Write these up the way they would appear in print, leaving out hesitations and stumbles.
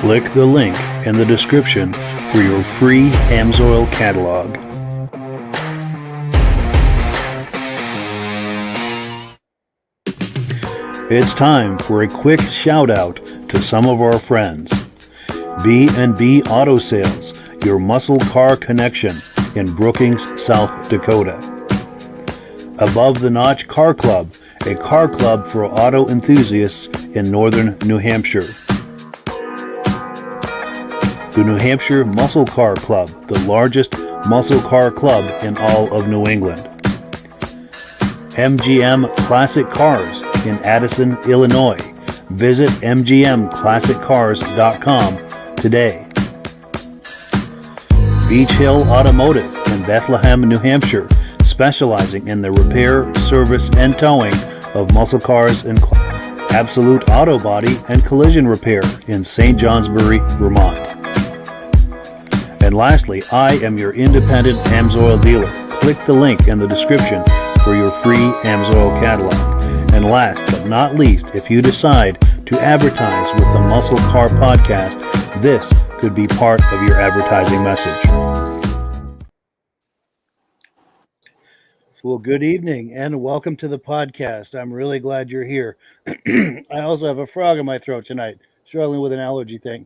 Click the link in the description for your free Amsoil catalog. It's time for a quick shout out to some of our friends. B&B Auto Sales, your muscle car connection in Brookings, South Dakota. Above the Notch Car Club, a car club for auto enthusiasts in northern New Hampshire. The New Hampshire Muscle Car Club, the largest muscle car club in all of New England. MGM Classic Cars in Addison, Illinois. Visit mgmclassiccars.com today. Beach Hill Automotive in Bethlehem, New Hampshire, specializing in the repair, service, and towing of muscle cars and Absolute Auto Body and Collision Repair in St. Johnsbury, Vermont. And lastly, I am your independent Amsoil dealer. Click the link in the description for your free Amsoil catalog. And last but not least, if you decide to advertise with the Muscle Car Podcast, this could be part of your advertising message. Well, good evening and welcome to the podcast. I'm really glad you're here. I also have a frog in my throat tonight, struggling with an allergy thing.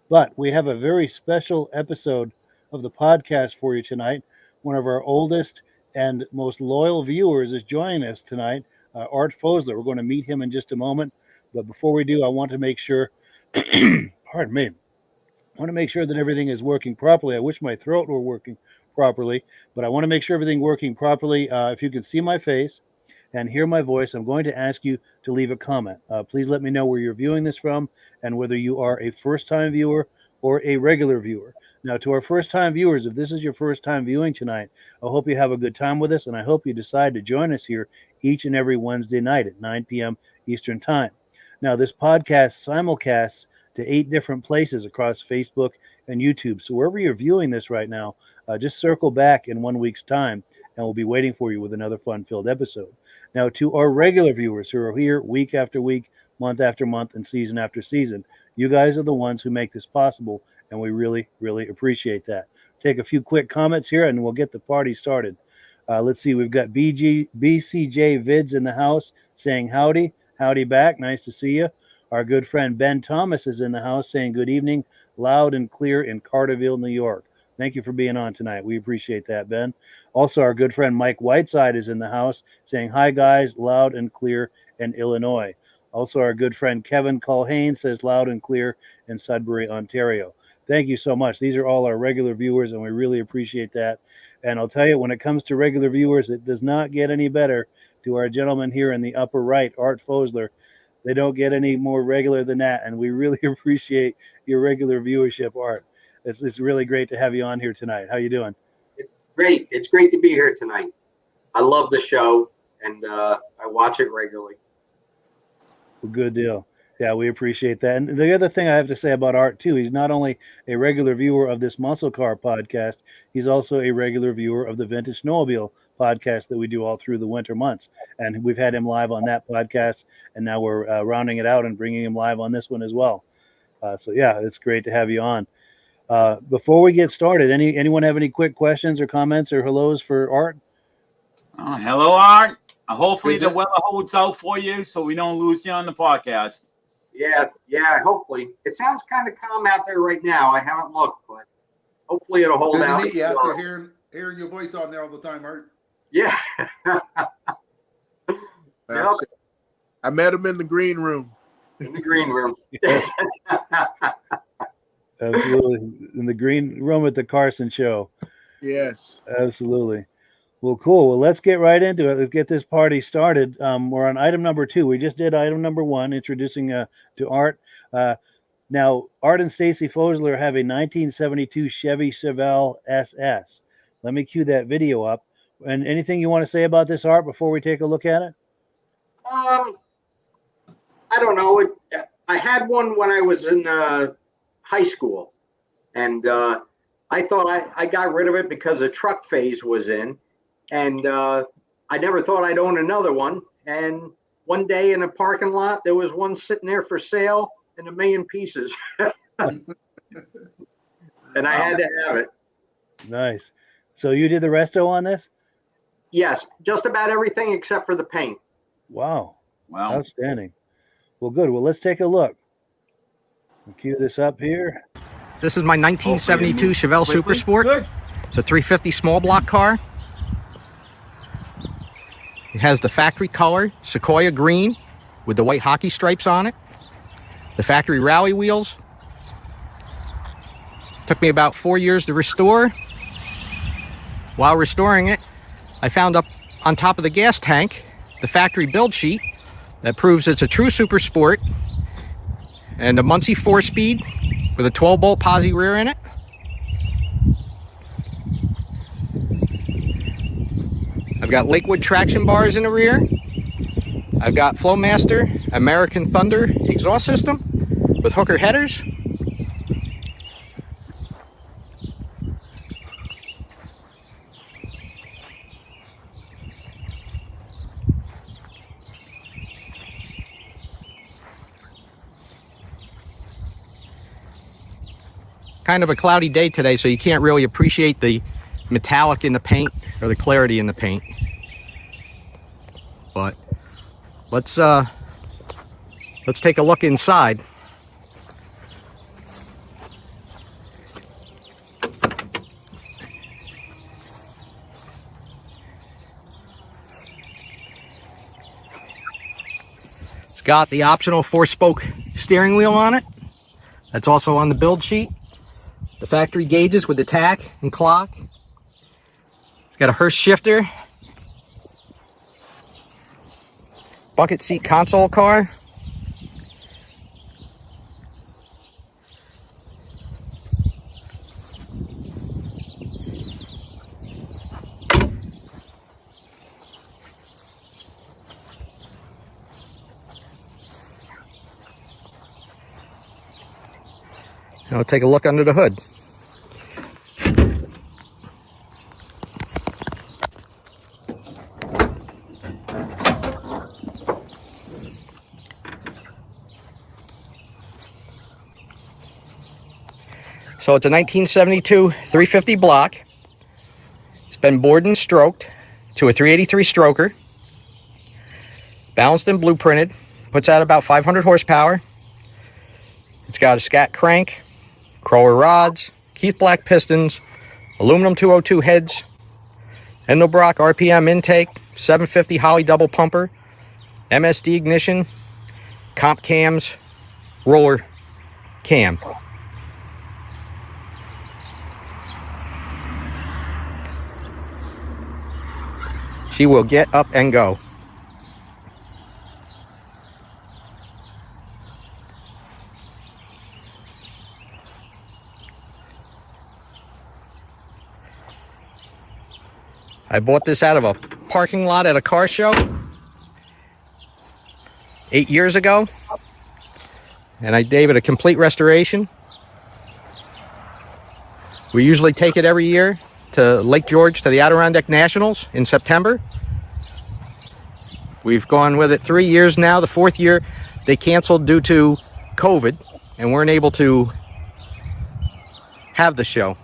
But we have a very special episode of the podcast for you tonight. One of our oldest and most loyal viewers is joining us tonight, Art Fosler. We're going to meet him in just a moment. But before we do, I want to make sure, pardon me, I want to make sure that everything is working properly. I wish my throat were working properly, but I want to make sure everything working properly. If you can see my face and hear my voice, I'm going to ask you to leave a comment. Please let me know where you're viewing this from and whether you are a first-time viewer or a regular viewer. Now, to our first-time viewers, if this is your first time viewing tonight, I hope you have a good time with us, and I hope you decide to join us here each and every Wednesday night at 9 p.m. Eastern Time. Now, this podcast simulcasts to 8 different places across Facebook and YouTube. So wherever you're viewing this right now, just circle back in 1 week's time, and we'll be waiting for you with another fun-filled episode. Now, to our regular viewers who are here week after week, month after month, and season after season, you guys are the ones who make this possible, and we really, really appreciate that. Take a few quick comments here, and we'll get the party started. Let's see. We've got BCJ Vids in the house saying howdy. Howdy back. Nice to see you. Our good friend Ben Thomas is in the house saying good evening, loud and clear in Carterville, New York. Thank you for being on tonight. We appreciate that, Ben. Also, our good friend Mike Whiteside is in the house saying hi, guys, loud and clear in Illinois. Also, our good friend Kevin Culhane says loud and clear in Sudbury, Ontario. Thank you so much. These are all our regular viewers, and we really appreciate that. And I'll tell you, when it comes to regular viewers, it does not get any better. To our gentleman here in the upper right, Art Fosler, they don't get any more regular than that, and we really appreciate your regular viewership, Art. It's really great to have you on here tonight. How you doing? It's great. It's great to be here tonight. I love the show, and I watch it regularly. Well, good deal. Yeah, we appreciate that. And the other thing I have to say about Art, too, he's not only a regular viewer of this Muscle Car podcast, he's also a regular viewer of the Vintage Snowmobile podcast that we do all through the winter months. And we've had him live on that podcast, and now we're rounding it out and bringing him live on this one as well. So, yeah, it's great to have you on. Before we get started, anyone have any quick questions or comments or hellos for Art? Hello, Art. Hopefully the weather holds out for you so we don't lose you on the podcast. Yeah, hopefully. It sounds kind of calm out there right now. I haven't looked, but hopefully it'll hold out. Good to meet you after hearing your voice on there all the time, Art. Yeah. Yep. I met him in the green room. In the green room. Absolutely. In the green room at the Carson show. Yes. Absolutely. Well, cool. Well, let's get right into it. Let's get this party started. We're on item number 2. We just did item number 1, introducing to Art. Now, Art and Stacie Fosler have a 1972 Chevy Chevelle SS. Let me cue that video up. And anything you want to say about this, Art, before we take a look at it? I don't know. I had one when I was in high school, and I thought I got rid of it because the truck phase was in, and I never thought I'd own another one. And one day in a parking lot, there was one sitting there for sale in a million pieces, and I had to have it. Nice. So you did the resto on this? Yes, just about everything except for the paint. Wow. Wow. Outstanding. Well, good. Well, let's take a look. I'll cue this up here. This is my 1972 Chevelle Super Sport. Good. It's a 350 small block car. It has the factory color, Sequoia green, with the white hockey stripes on it. The factory rally wheels. Took me about 4 years to restore. While restoring it, I found up on top of the gas tank the factory build sheet that proves it's a true super sport and a Muncie 4-speed with a 12-bolt posi rear in it. I've got Lakewood traction bars in the rear. I've got Flowmaster American Thunder exhaust system with hooker headers. Kind of a cloudy day today, so you can't really appreciate the metallic in the paint or the clarity in the paint. But let's take a look inside. It's got the optional 4-spoke steering wheel on it. That's also on the build sheet. The factory gauges with the tack and clock. It's got a Hurst shifter. Bucket seat console car. Now take a look under the hood. So it's a 1972 350 block. It's been bored and stroked to a 383 stroker. Balanced and blueprinted. Puts out about 500 horsepower. It's got a scat crank, crawler rods, Keith Black pistons, aluminum 202 heads, Endobrock RPM intake, 750 Holley double pumper, MSD ignition, comp cams, roller cam. She will get up and go. I bought this out of a parking lot at a car show 8 years ago, and I gave it a complete restoration. We usually take it every year to Lake George to the Adirondack Nationals in September. We've gone with it 3 years now. The 4th year they canceled due to COVID and weren't able to have the show.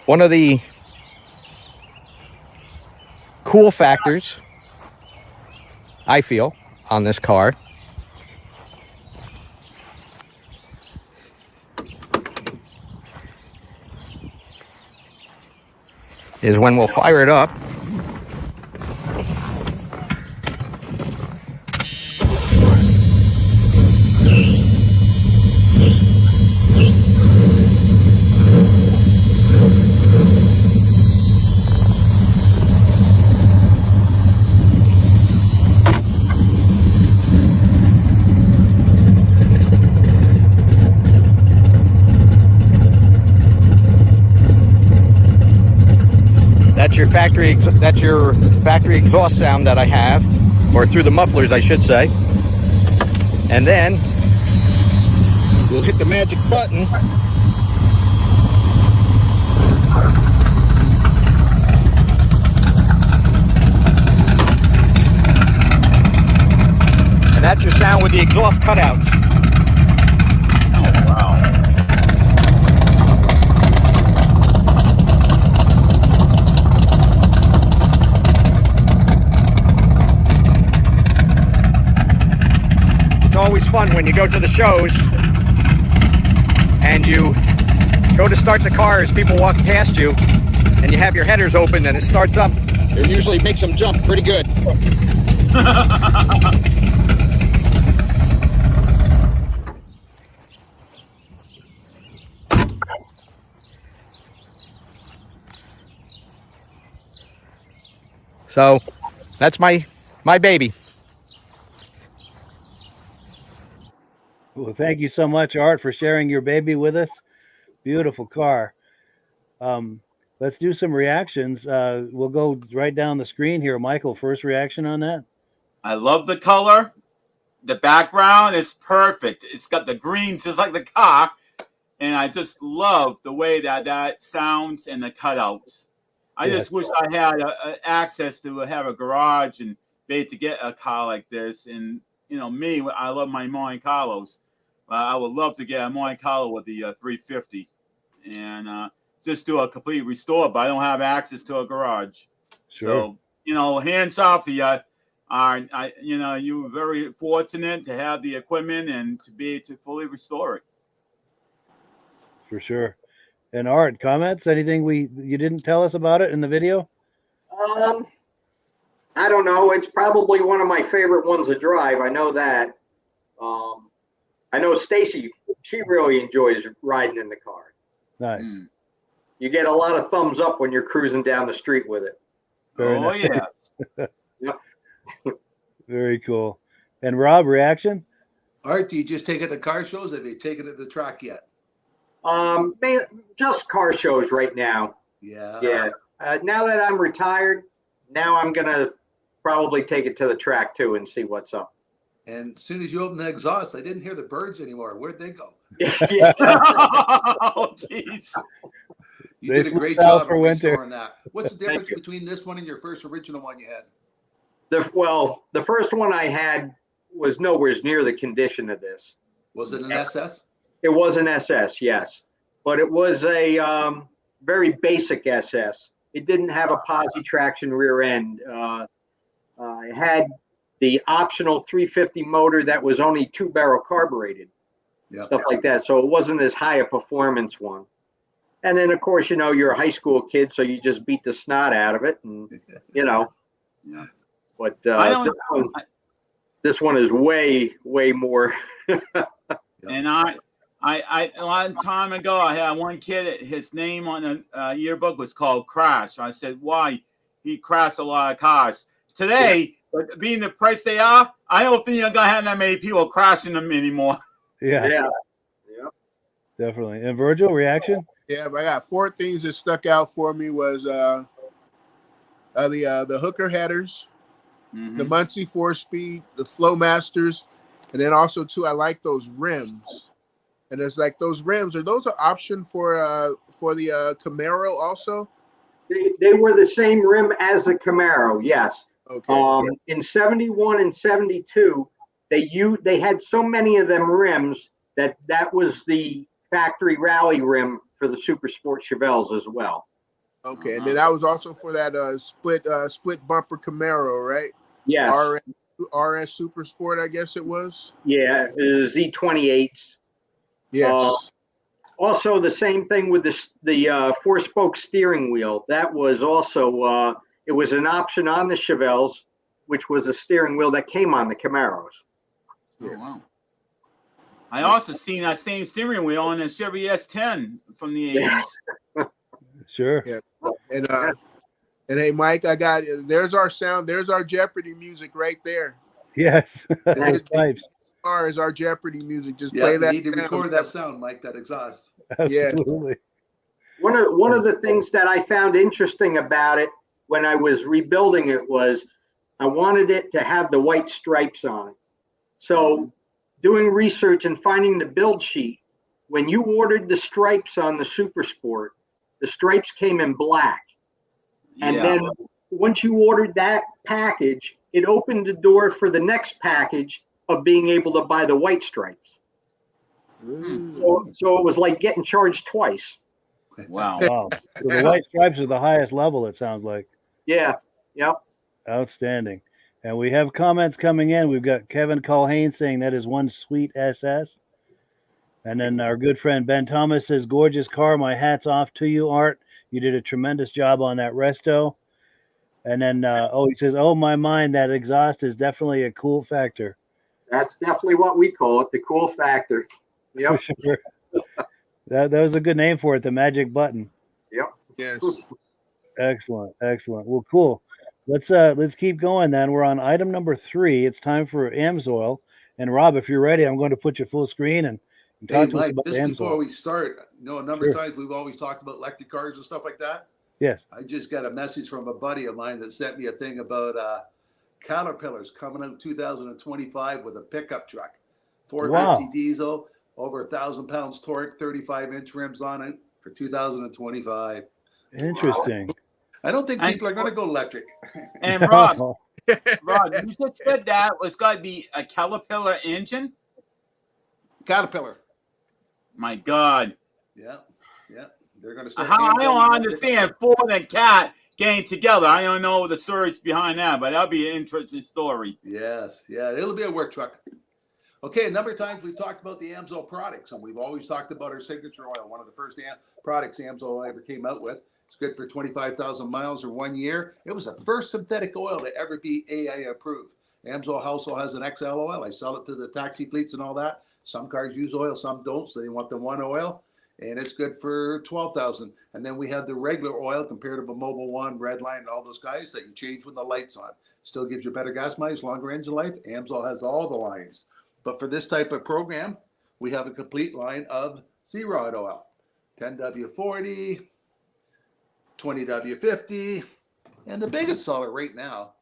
One of the cool factors, I feel, on this car is when we'll fire it up. That's your factory exhaust sound that I have, or through the mufflers, I should say. And then we'll hit the magic button. And that's your sound with the exhaust cutouts. Oh, wow. It's always fun when you go to the shows and you go to start the car as people walk past you and you have your headers open and it starts up. It usually makes them jump pretty good. So that's my baby. Well, thank you so much, Art, for sharing your baby with us. Beautiful car. Let's do some reactions. We'll go right down the screen here. Michael, first reaction on that? I love the color. The background is perfect. It's got the green just like the car. And I just love the way that sounds and the cutouts. I just wish I had access to have a garage and be able to get a car like this. And, you know, me, I love my Monte Carlos. I would love to get a Monte Carlo with the 350 and just do a complete restore, but I don't have access to a garage. Sure. So, you know, hands off to you. You know, you were very fortunate to have the equipment and to be able to fully restore it. For sure. And Art, comments? Anything you didn't tell us about it in the video? I don't know. It's probably one of my favorite ones to drive. I know that. I know Stacie, she really enjoys riding in the car. Nice. You get a lot of thumbs up when you're cruising down the street with it. Very Oh, nice. yeah. Yep. Very cool. And Rob, reaction? Art, do you just take it to car shows? Have you taken it to the track yet? Just car shows right now. Yeah. Yeah. Now that I'm retired, now I'm gonna probably take it to the track too and see what's up. And as soon as you open the exhaust, I didn't hear the birds anymore. Where'd they go? Yeah. Oh, jeez. You They did a flew great south job for of winter. restoring that. What's the difference you. between this one and your first original one you had? The first one I had was nowhere near the condition of this. Was it an SS? It was an SS, yes, but it was a very basic SS. It didn't have a posi traction rear end. It had the optional 350 motor that was only 2-barrel carbureted, stuff like that. So it wasn't as high a performance one. And then, of course, you know, you're a high school kid, so you just beat the snot out of it, and you know. Yeah. But this one is way more. And I a long time ago, I had one kid. His name on the yearbook was called Crash. I said, "Why?" He crashed a lot of cars. Today, but being the price they are, I don't think you're gonna have that many people crashing them anymore. Yeah. Definitely. And Virgil, reaction? Yeah, but I got 4 things that stuck out for me was the hooker headers, the Muncie 4-speed, the Flowmasters, and then also too, I like those rims. And it's like those rims, are those an option for the Camaro also? They were the same rim as the Camaro, yes. Okay. In 71 and 72, they had so many of them rims that was the factory rally rim for the Super Sport Chevelles as well. Okay, and then that was also for that split bumper Camaro, right? Yes. RS Super Sport, I guess it was. Yeah, Z28s. Yes. Also, the same thing with the four-spoke steering wheel. That was also it was an option on the Chevelles, which was a steering wheel that came on the Camaros. Yeah. Oh, wow. I also seen that same steering wheel on a Chevy S10 from the 80s. Sure. Yeah. And hey, Mike, I got there's our sound. There's our Jeopardy music right there. Yes. And Those pipes. As our Jeopardy music. Just Yeah, play you that. need to sound. record that sound, Mike, that exhaust. Yes. Absolutely. One of the things that I found interesting about it when I was rebuilding it was I wanted it to have the white stripes on it. So doing research and finding the build sheet, when you ordered the stripes on the Super Sport, the stripes came in black. And Yeah. then once you ordered that package, it opened the door for the next package of being able to buy the white stripes. So it was like getting charged twice. Wow. Wow. So the white stripes are the highest level, it sounds like. Yeah. Yep. Outstanding. And we have comments coming in. We've got Kevin Culhane saying that is one sweet SS. And then our good friend Ben Thomas says, gorgeous car. My hat's off to you, Art. You did a tremendous job on that resto. And then, he says, oh, my mind, that exhaust is definitely a cool factor. That's definitely what we call it, the cool factor. Yep. For sure. That was a good name for it, the magic button. Yep. Yes. Excellent. Well, cool. Let's keep going then. We're on item number 3. It's time for AMSOIL. And Rob, if you're ready, I'm going to put you full screen and Hey, talk to us Mike, about just before AMSOIL. we start, a number of times we've always talked about electric cars and stuff like that. Yes. I just got a message from a buddy of mine that sent me a thing about Caterpillars coming out in 2025 with a pickup truck. 450 Wow. diesel, over 1,000 pounds torque, 35-inch rims on it for 2025. Interesting. I don't think people are going to go electric. And Rob, you just said that was got to be a Caterpillar engine? Caterpillar. My God. Yeah. They're going to start. I don't understand Ford and Cat getting together. I don't know the stories behind that, but that'll be an interesting story. Yes. Yeah. It'll be a work truck. Okay. A number of times we've talked about the AMSOIL products, and we've always talked about our signature oil, one of the first products AMSOIL ever came out with. It's good for 25,000 miles or 1 year. It was the first synthetic oil to ever be AA approved. AMSOIL household has an XL oil. I sell it to the taxi fleets and all that. Some cars use oil, some don't, so they want the one oil. And it's good for 12,000. And then we have the regular oil compared to Mobil 1, Redline, and all those guys that you change when the light's on. Still gives you better gas mileage, longer engine life. AMSOIL has all the lines. But for this type of program, we have a complete line of Z-Rod oil. 10W40, 20W50, and the biggest seller right now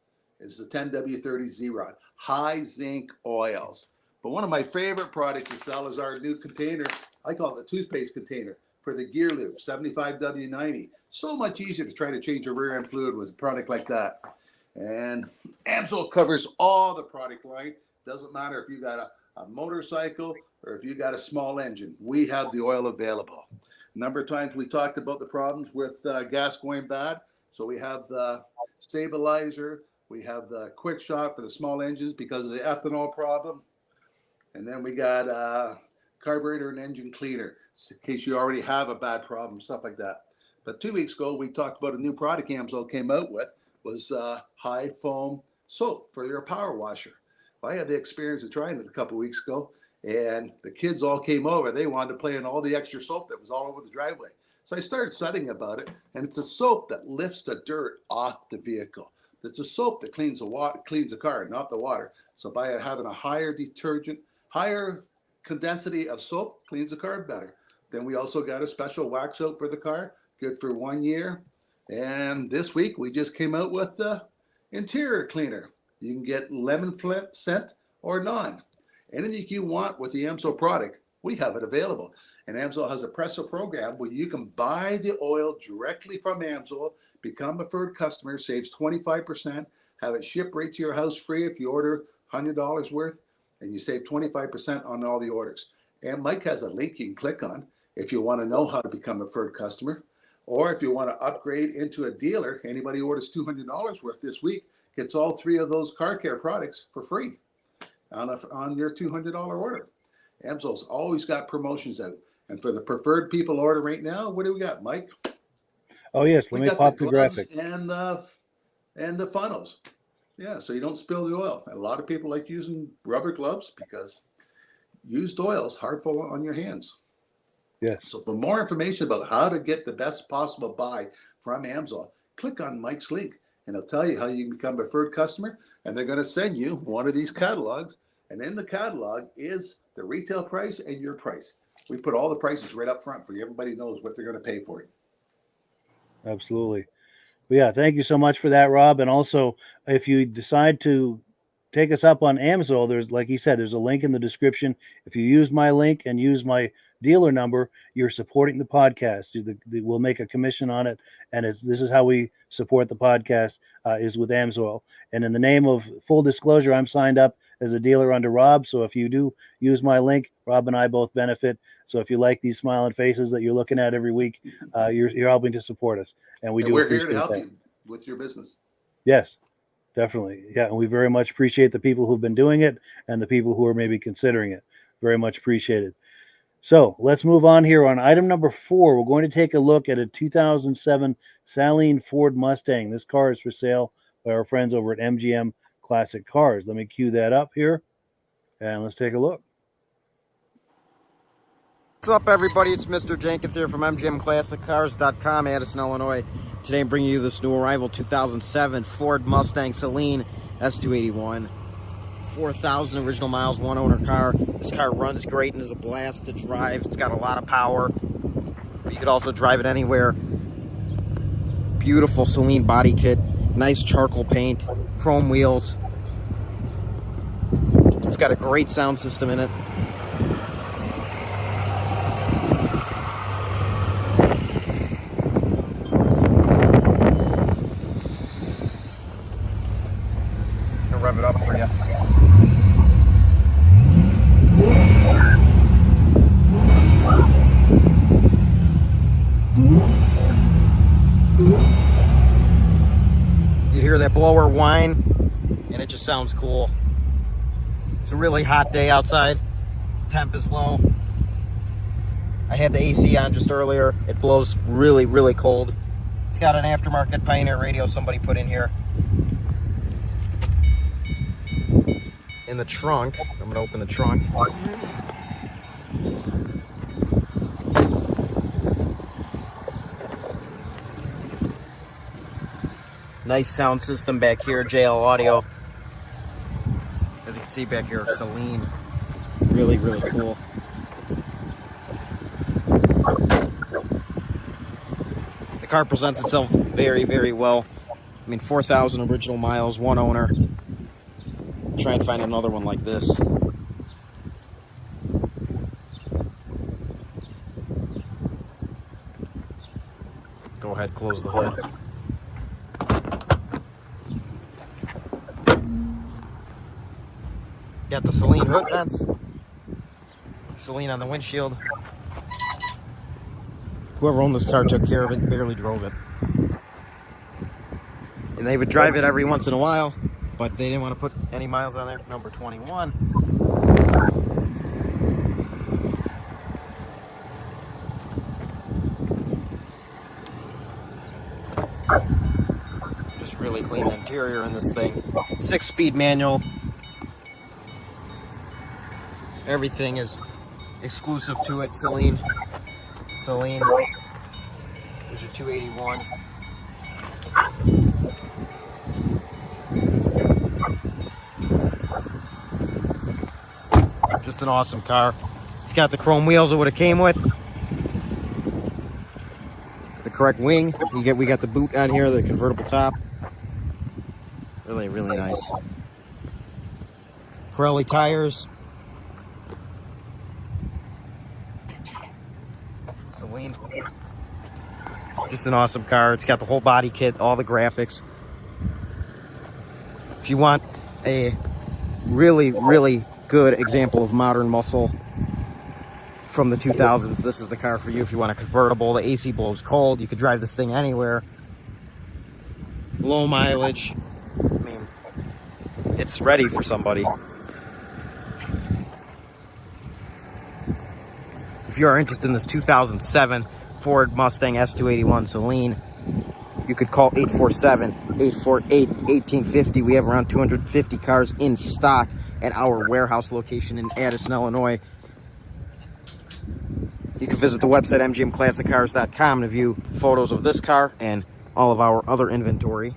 is the 10W30 Z-Rod, high zinc oils. But one of my favorite products to sell is our new container. I call it the toothpaste container for the gear lube, 75W90. So much easier to try to change your rear end fluid with a product like that. And AMSOIL covers all the product line. Doesn't matter if you got a motorcycle or if you got a small engine. We have the oil available. A number of times we talked about the problems with gas going bad. So we have the stabilizer. We have the quick shot for the small engines because of the ethanol problem. And then we got carburetor and engine cleaner in case you already have a bad problem, stuff like that. But 2 weeks ago, we talked about a new product AMSOIL came out with, was high foam soap for your power washer. Well, I had the experience of trying it a couple of weeks ago, and the kids all came over. They wanted to play in all the extra soap that was all over the driveway. So I started studying about it, and it's a soap that lifts the dirt off the vehicle. It's a soap that cleans the car, not the water. So by having a higher detergent, higher condensity of soap, cleans the car better. Then we also got a special wax soap for the car, good for 1 year. And this week we just came out with the interior cleaner. You can get lemon scent or non. Anything you want with the AMSOIL product, we have it available. And AMSOIL has a Presso program where you can buy the oil directly from AMSOIL, become a preferred customer, saves 25%, have it shipped right to your house free if you order $100 worth, and you save 25% on all the orders. And Mike has a link you can click on if you want to know how to become a preferred customer, or if you want to upgrade into a dealer. Anybody who orders $200 worth this week gets all 3 of those car care products for free on your $200 order. AMSOIL's always got promotions out. And for the preferred people order right now, what do we got, Mike? Oh yes, let We me got pop the the gloves graphic. and the funnels. Yeah, so you don't spill the oil. And a lot of people like using rubber gloves because used oil is harmful on your hands. Yes. So for more information about how to get the best possible buy from Amazon, click on Mike's link and it'll tell you how you can become a preferred customer. And they're going to send you one of these catalogs. And in the catalog is the retail price and your price. We put all the prices right up front for you. Everybody knows what they're going to pay for you. Absolutely. Well, yeah, thank you so much for that, Rob. And also, if you decide to take us up on Amazon, there's, like he said, there's a link in the description. If you use my link and use my dealer number, you're supporting the podcast. We'll make a commission on it, and this is how we support the podcast, is with Amazon. And in the name of full disclosure, I'm signed up as a dealer under Rob. So if you do use my link, Rob and I both benefit. So if you like these smiling faces that you're looking at every week, you're helping to support us, and We're here to help you with your business. Yes, definitely. Yeah, and we very much appreciate the people who've been doing it and the people who are maybe considering it. Very much appreciated. So let's move on here. On item number 4, we're going to take a look at a 2007 Saleen Ford Mustang. This car is for sale by our friends over at MGM Classic Cars. Let me cue that up here, and let's take a look. What's up, everybody? It's Mr. Jenkins here from MGMClassicCars.com, Addison, Illinois. Today I'm bringing you this new arrival 2007 Ford Mustang Saleen S281. 4,000 original miles, one owner car. This car runs great and is a blast to drive. It's got a lot of power. You could also drive it anywhere. Beautiful Saleen body kit, nice charcoal paint, chrome wheels. It's got a great sound system in it. I'll rev it up for you. You hear that blower whine, and it just sounds cool. It's a really hot day outside. Temp is low. I had the AC on just earlier. It blows really, really cold. It's got an aftermarket Pioneer radio somebody put in here. In the trunk, I'm gonna open the trunk. Nice sound system back here, JL Audio. As you can see back here, Saleen. Really, really cool. The car presents itself very, very well. I mean, 4,000 original miles, one owner. Try and find another one like this. Go ahead, close the hood. Got the Saleen hood vents. Saleen on the windshield. Whoever owned this car took care of it, barely drove it. And they would drive it every once in a while, but they didn't want to put any miles on there. Number 21. Just really clean interior in this thing. 6-speed manual. Everything is exclusive to it. Saleen. There's your 281. Just an awesome car. It's got the chrome wheels it would have came with. The correct wing. We got the boot on here, the convertible top. Really, really nice. Pirelli tires. Saleen. Just an awesome car. It's got the whole body kit, all the graphics. If you want a really, really good example of modern muscle from the 2000s, this is the car for you. If you want a convertible, the AC blows cold. You could drive this thing anywhere. Low mileage. I mean, it's ready for somebody. if you are interested in this 2007 Ford Mustang S281 Celine, you could call 847-848-1850. We have around 250 cars in stock at our warehouse location in Addison, Illinois. You can visit the website mgmclassiccars.com to view photos of this car and all of our other inventory.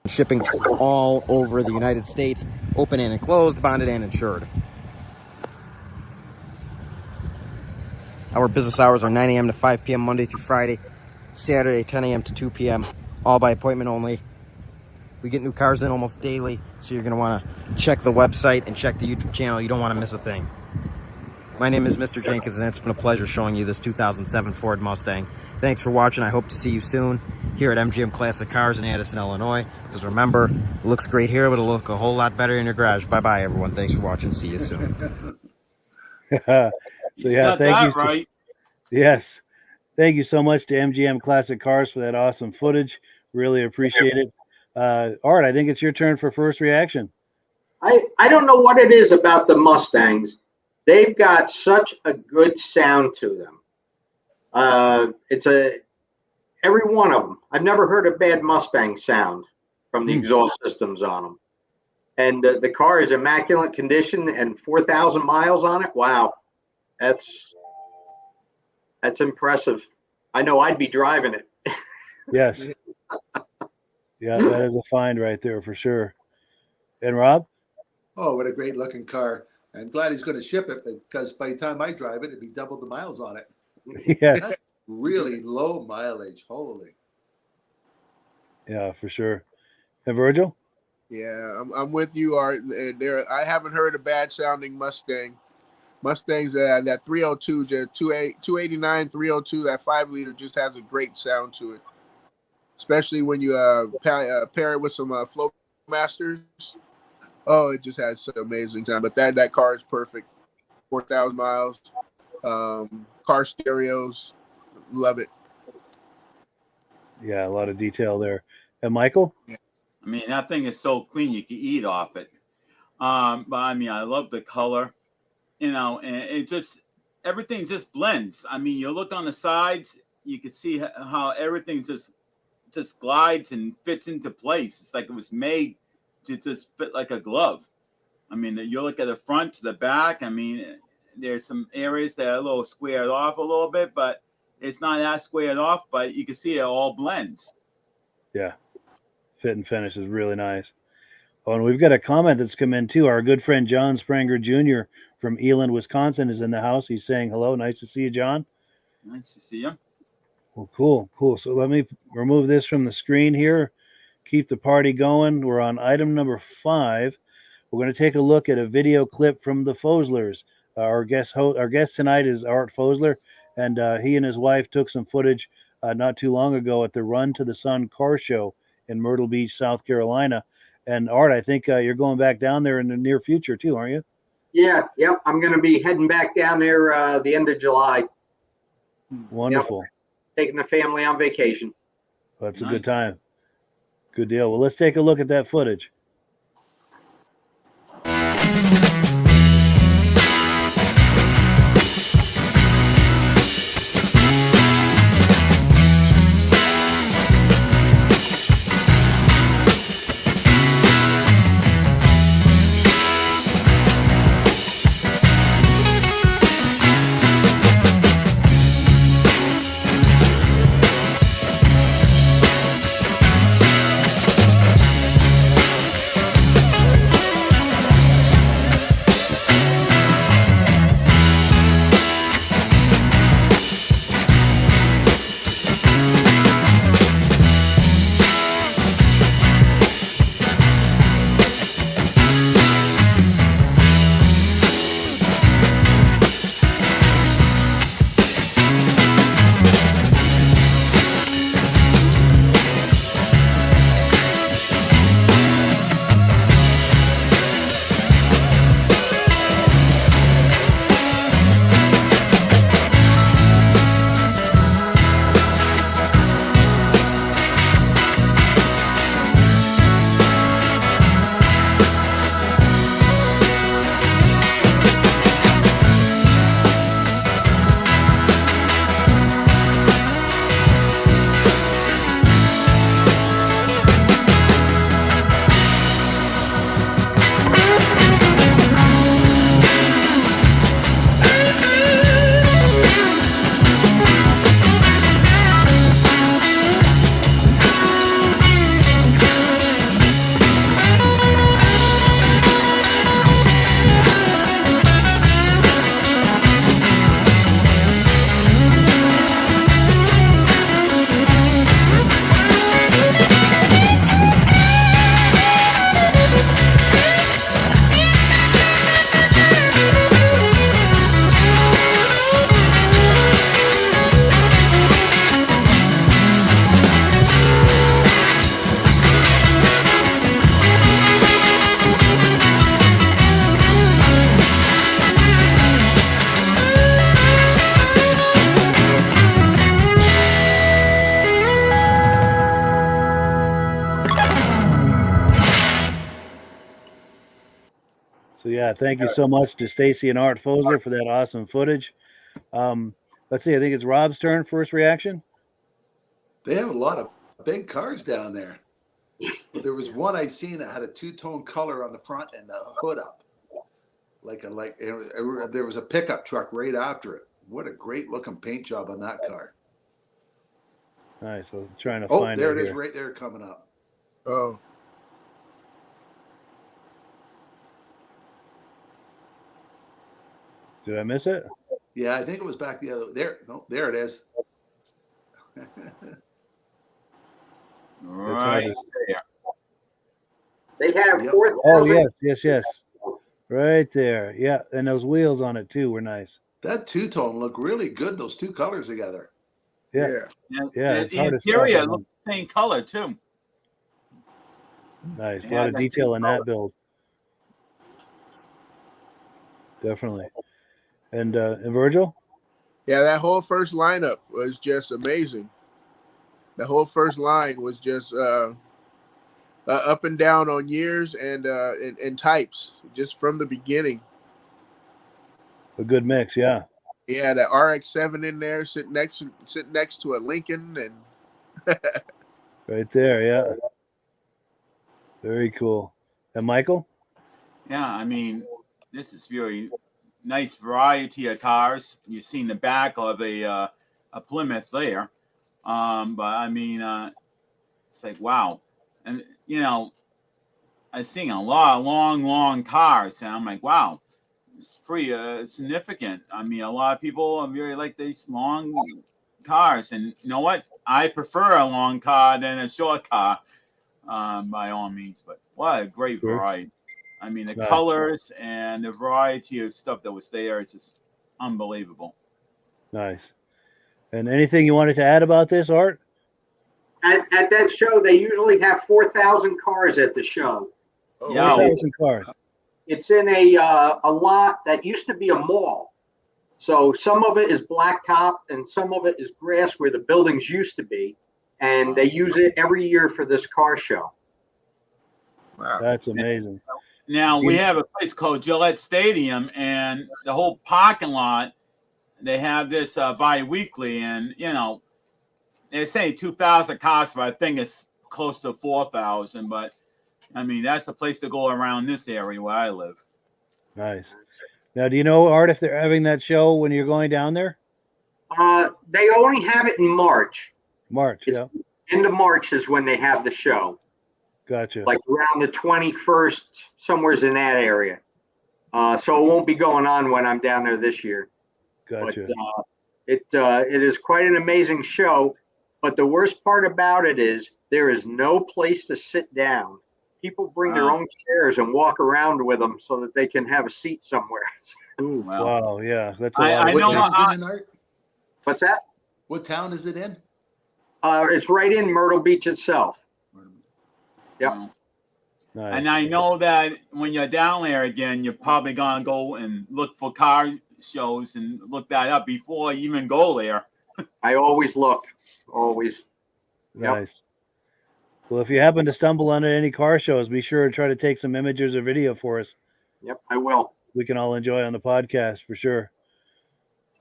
Shipping all over the United States, open and enclosed, bonded and insured. Our business hours are 9 a.m. to 5 p.m. Monday through Friday, Saturday 10 a.m. to 2 p.m., all by appointment only. We get new cars in almost daily, so you're going to want to check the website and check the YouTube channel. You don't want to miss a thing. My name is Mr. Jenkins, and it's been a pleasure showing you this 2007 Ford Mustang. Thanks for watching. I hope to see you soon here at MGM Classic Cars in Addison, Illinois. Because remember, it looks great here, but it'll look a whole lot better in your garage. Bye-bye, everyone. Thanks for watching. See you soon. So yeah, thank you. Right. Yes. Thank you so much to MGM Classic Cars for that awesome footage. Really appreciate it. Art, I think it's your turn for first reaction. I don't know what it is about the Mustangs. They've got such a good sound to them. Every one of them. I've never heard a bad Mustang sound from the exhaust systems on them. And the car is immaculate condition and 4,000 miles on it. Wow. That's impressive. I know I'd be driving it. Yes. Yeah, that is a find right there for sure. And Rob? Oh, what a great looking car. I'm glad he's going to ship it because by the time I drive it, it'd be double the miles on it. Yeah. That's really low mileage. Holy. Yeah, for sure. And Virgil? Yeah, I'm with you, Art. I haven't heard a bad sounding Mustang. Mustangs that 302, 289, 302, that 5-liter just has a great sound to it. Especially when you pair it with some Flowmasters. Oh, it just has such amazing sound. But that car is perfect. 4,000 miles. Car stereos. Love it. Yeah, a lot of detail there. And Michael? I mean, that thing is so clean you can eat off it. But I mean, I love the color, and it just, everything just blends. I mean, you look on the sides, you can see how everything just glides and fits into place. It's like it was made to just fit like a glove. I mean, you look at the front to the back. I mean, there's some areas that are a little squared off a little bit, but it's not that squared off, but you can see it all blends. Yeah. Fit and finish is really nice. Oh, and we've got a comment that's come in too. Our good friend John Spranger Jr. from Eland, Wisconsin is in the house. He's saying hello. Nice to see you, John. Nice to see you. Well, cool. So let me remove this from the screen here. Keep the party going. We're on item number 5. We're going to take a look at a video clip from the Foslers. Our guest tonight is Art Fosler, and he and his wife took some footage not too long ago at the Run to the Sun car show in Myrtle Beach, South Carolina. And Art, I think you're going back down there in the near future too, aren't you? Yeah, yep. I'm going to be heading back down there the end of July. Wonderful. Yep. Taking the family on vacation. That's nice. A good time. Good deal. Well, let's take a look at that footage. yeah, thank you so much to Stacie and Art Fosler for that awesome footage. Let's see, I think it's Rob's turn. First reaction. They have a lot of big cars down there. But there was one I seen that had a two-tone color on the front and the hood up. There was a pickup truck right after it. What a great looking paint job on that car. Nice. I'm trying to Oh, find there it it is here. right there coming up. Oh, Did I miss it? Yeah, I think it was back the other there. No, there it is. Right there. They have Yep. 4,000. Oh, yes. Right there. Yeah, and those wheels on it too were nice. That two-tone looked really good, those two colors together. Yeah. yeah. And, Yeah, and it's the hard to interior stop. looks the same color too. Nice. A Yeah, lot of that's detail the in color. that build. Definitely. And Virgil? Yeah, that whole first lineup was just amazing. The whole first line was just up and down on years and types, just from the beginning. A good mix, yeah. Yeah, the RX-7 in there, sitting next to a Lincoln, and Right there, yeah. Very cool. And Michael? Yeah, I mean, this is very nice variety of cars. You've seen the back of a Plymouth there, but I mean, it's like wow, and you know, I've seen a lot of long cars, and I'm like, wow, it's pretty significant. I mean, a lot of people really like these long cars, and you know what? I prefer a long car than a short car, by all means. But what a great Sure. variety! I mean, the Nice. colors and the variety of stuff that was there, it's just unbelievable. Nice. And anything you wanted to add about this, Art? At that show, they usually have 4,000 cars at the show. Yeah. 4,000 cars. It's in a lot that used to be a mall. So some of it is blacktop and some of it is grass where the buildings used to be. And they use it every year for this car show. wow. That's amazing. Now we have a place called Gillette Stadium, and the whole parking lot. They have this bi-weekly, and you know, they say 2,000 cars, but I think it's close to 4,000. But I mean, that's the place to go around this area where I live. Nice. Now, do you know, Art, if they're having that show when you're going down there? They only have it in March. March, It's yeah. End of March is when they have the show. Gotcha. Like around the 21st, somewhere's in that area. So it won't be going on when I'm down there this year. Gotcha. But it is quite an amazing show. But the worst part about it is there is no place to sit down. People bring their Wow. own chairs and walk around with them so that they can have a seat somewhere. Ooh. Wow. Wow, yeah. That's a I lot of What know, town is it in, Art? What's that? What town is it in? It's right in Myrtle Beach itself. Yep. Wow. nice. And I know that when you're down there again, you're probably gonna go and look for car shows and look that up before you even go there. I always look, always. Nice. Well, if you happen to stumble on any car shows, be sure to try to take some images or video for us. Yep, I will. We can all enjoy on the podcast for sure.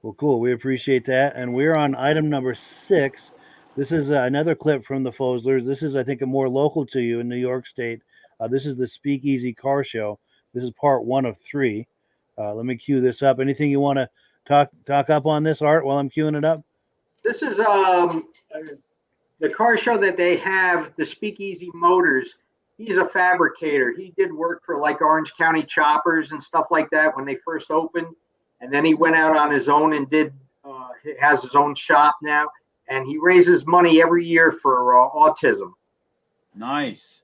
Well, cool. We appreciate that. And we're on item number 6. This is another clip from the Foslers. This is, I think, a more local to you in New York State. This is the Speakeasy Car Show. This is part 1 of 3. Let me cue this up. Anything you want to talk up on this, Art, while I'm queuing it up? This is the car show that they have, the Speakeasy Motors. He's a fabricator. He did work for like Orange County Choppers and stuff like that when they first opened. And then he went out on his own and has his own shop now. And he raises money every year for autism. Nice.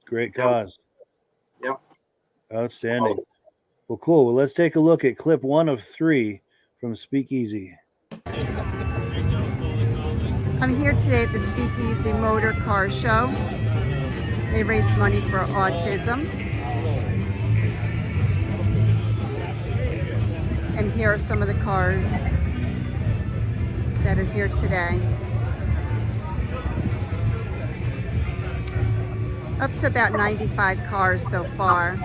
Great cause. Yep. Outstanding. Well, cool. Well, let's take a look at clip 1 of 3 from Speakeasy. I'm here today at the Speakeasy Motor Car Show. They raise money for autism. And here are some of the cars that are here today. Up to about 95 cars so far.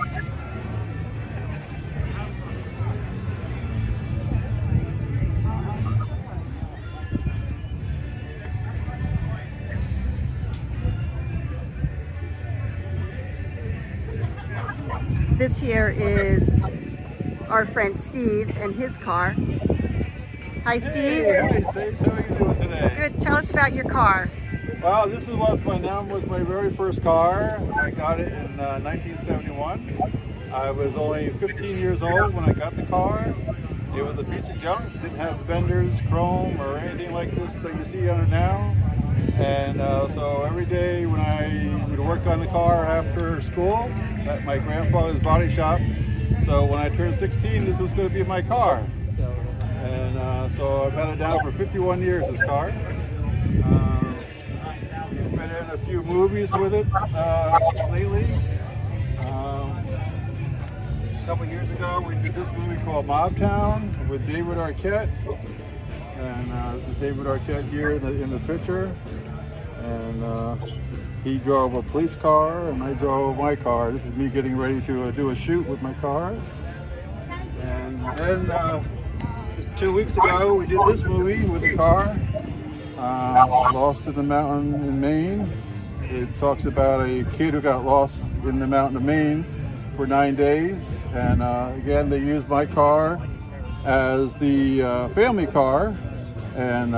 this here is our friend Steve and his car. Hi, Steve. Hey, hi, Stace. How are you doing today? Good. Tell us about your car. Well, this was my very first car. I got it in 1971. I was only 15 years old when I got the car. It was a piece of junk. Didn't have fenders, chrome, or anything like this that you see on it now. And so every day when I would work on the car after school at my grandfather's body shop. So when I turned 16, this was going to be my car. And so I've had it now for 51 years, this car. Been in a few movies with it lately. A couple years ago, we did this movie called Mobtown with David Arquette. And this is David Arquette here in the picture. And he drove a police car, and I drove my car. This is me getting ready to do a shoot with my car. And then just 2 weeks ago, we did this movie with the car, Lost in the Mountain in Maine. It talks about a kid who got lost in the mountain of Maine for 9 days. And again, they used my car as the family car. And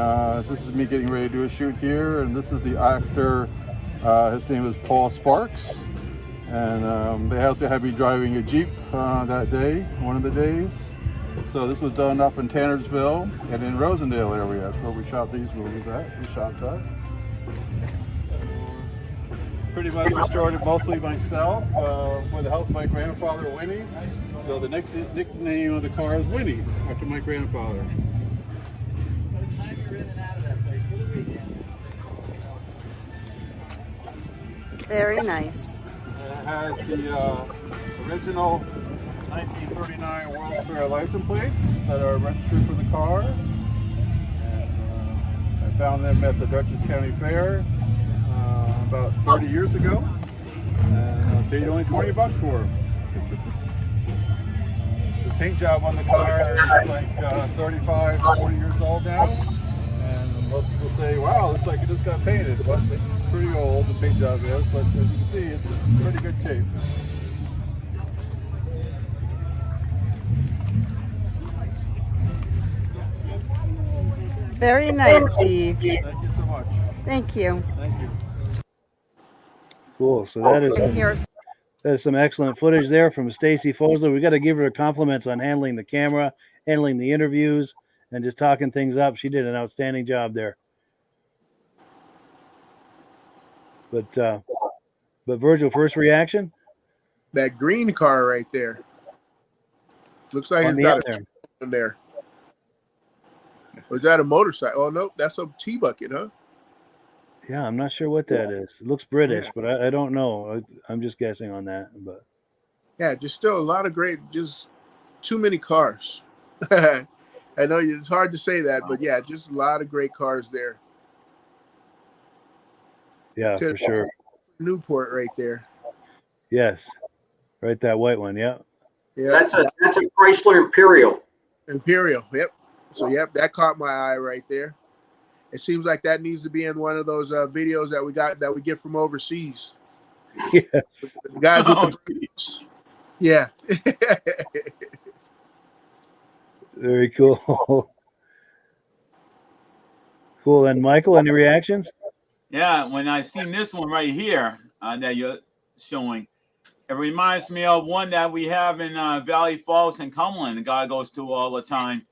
this is me getting ready to do a shoot here. And this is the actor, his name is Paul Sparks. And they also had me driving a Jeep that day, one of the days. So this was done up in Tannersville and in Rosendale area. That's where we shot these movies at, these shots at. Pretty much restored it mostly myself with the help of my grandfather, Winnie. So the nickname of the car is Winnie, after my grandfather. Very nice. And it has the original 1939 World's Fair license plates that are registered for the car. And I found them at the Dutchess County Fair about 30 years ago. And I paid only 20 bucks for them. The paint job on the car is like 35, 40 years old now. And most people say, wow, looks like it just got painted. But it's pretty old, the paint job is. But as you can see, it's in pretty good shape. Very nice, Steve. Thank you so much. Thank you. Thank you. Cool. So that And here's is some excellent footage there from Stacie Fosler. We got to give her compliments on handling the camera, handling the interviews, and just talking things up. She did an outstanding job there. But Virgil, first reaction? That green car right there. Looks like On it's the got end a there. truck in there. Or is that a motorcycle? Oh, no, that's a T-bucket, huh? Yeah, I'm not sure what that is. It looks British, Yeah. but I don't know. I'm just guessing on that. But Yeah, just still a lot of great, just too many cars. I know it's hard to say that, but yeah, just a lot of great cars there. yeah, for sure. Newport right there. Yes, right. That white one. Yeah. Yeah, That's a Chrysler Imperial. Imperial. Yep. So yep, that caught my eye right there. It seems like that needs to be in one of those videos that we get from overseas. Yes. The guys with the brakes. Yeah. Very cool. Cool. And Michael, any reactions? Yeah, when I seen this one right here that you're showing, it reminds me of one that we have in Valley Falls and Cumberland. The guy goes to all the time,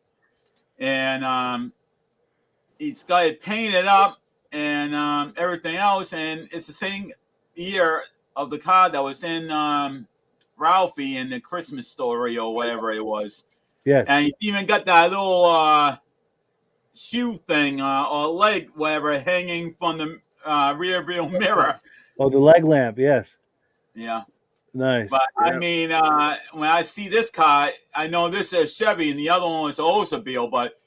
and he's got it painted up and everything else, and it's the same year of the car that was in Ralphie in the Christmas Story or whatever it was. Yes. And he's even got that little shoe thing or leg, whatever, hanging from the rear view mirror. Oh, the leg lamp. Yes. Yeah. Nice. But Yeah. I mean, when I see this car, I know this is Chevy and the other one was Oldsmobile, but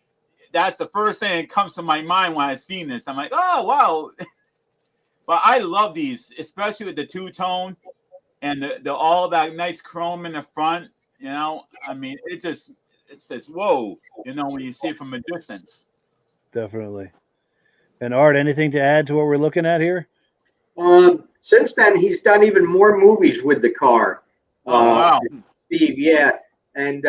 that's the first thing that comes to my mind when I seen this. I'm like, oh, wow. But I love these, especially with the two-tone and the all that nice chrome in the front. You know, I mean, it says, whoa, you know, when you see it from a distance. Definitely. And Art, anything to add to what we're looking at here? Since then, he's done even more movies with the car. Oh, wow. Steve, yeah, and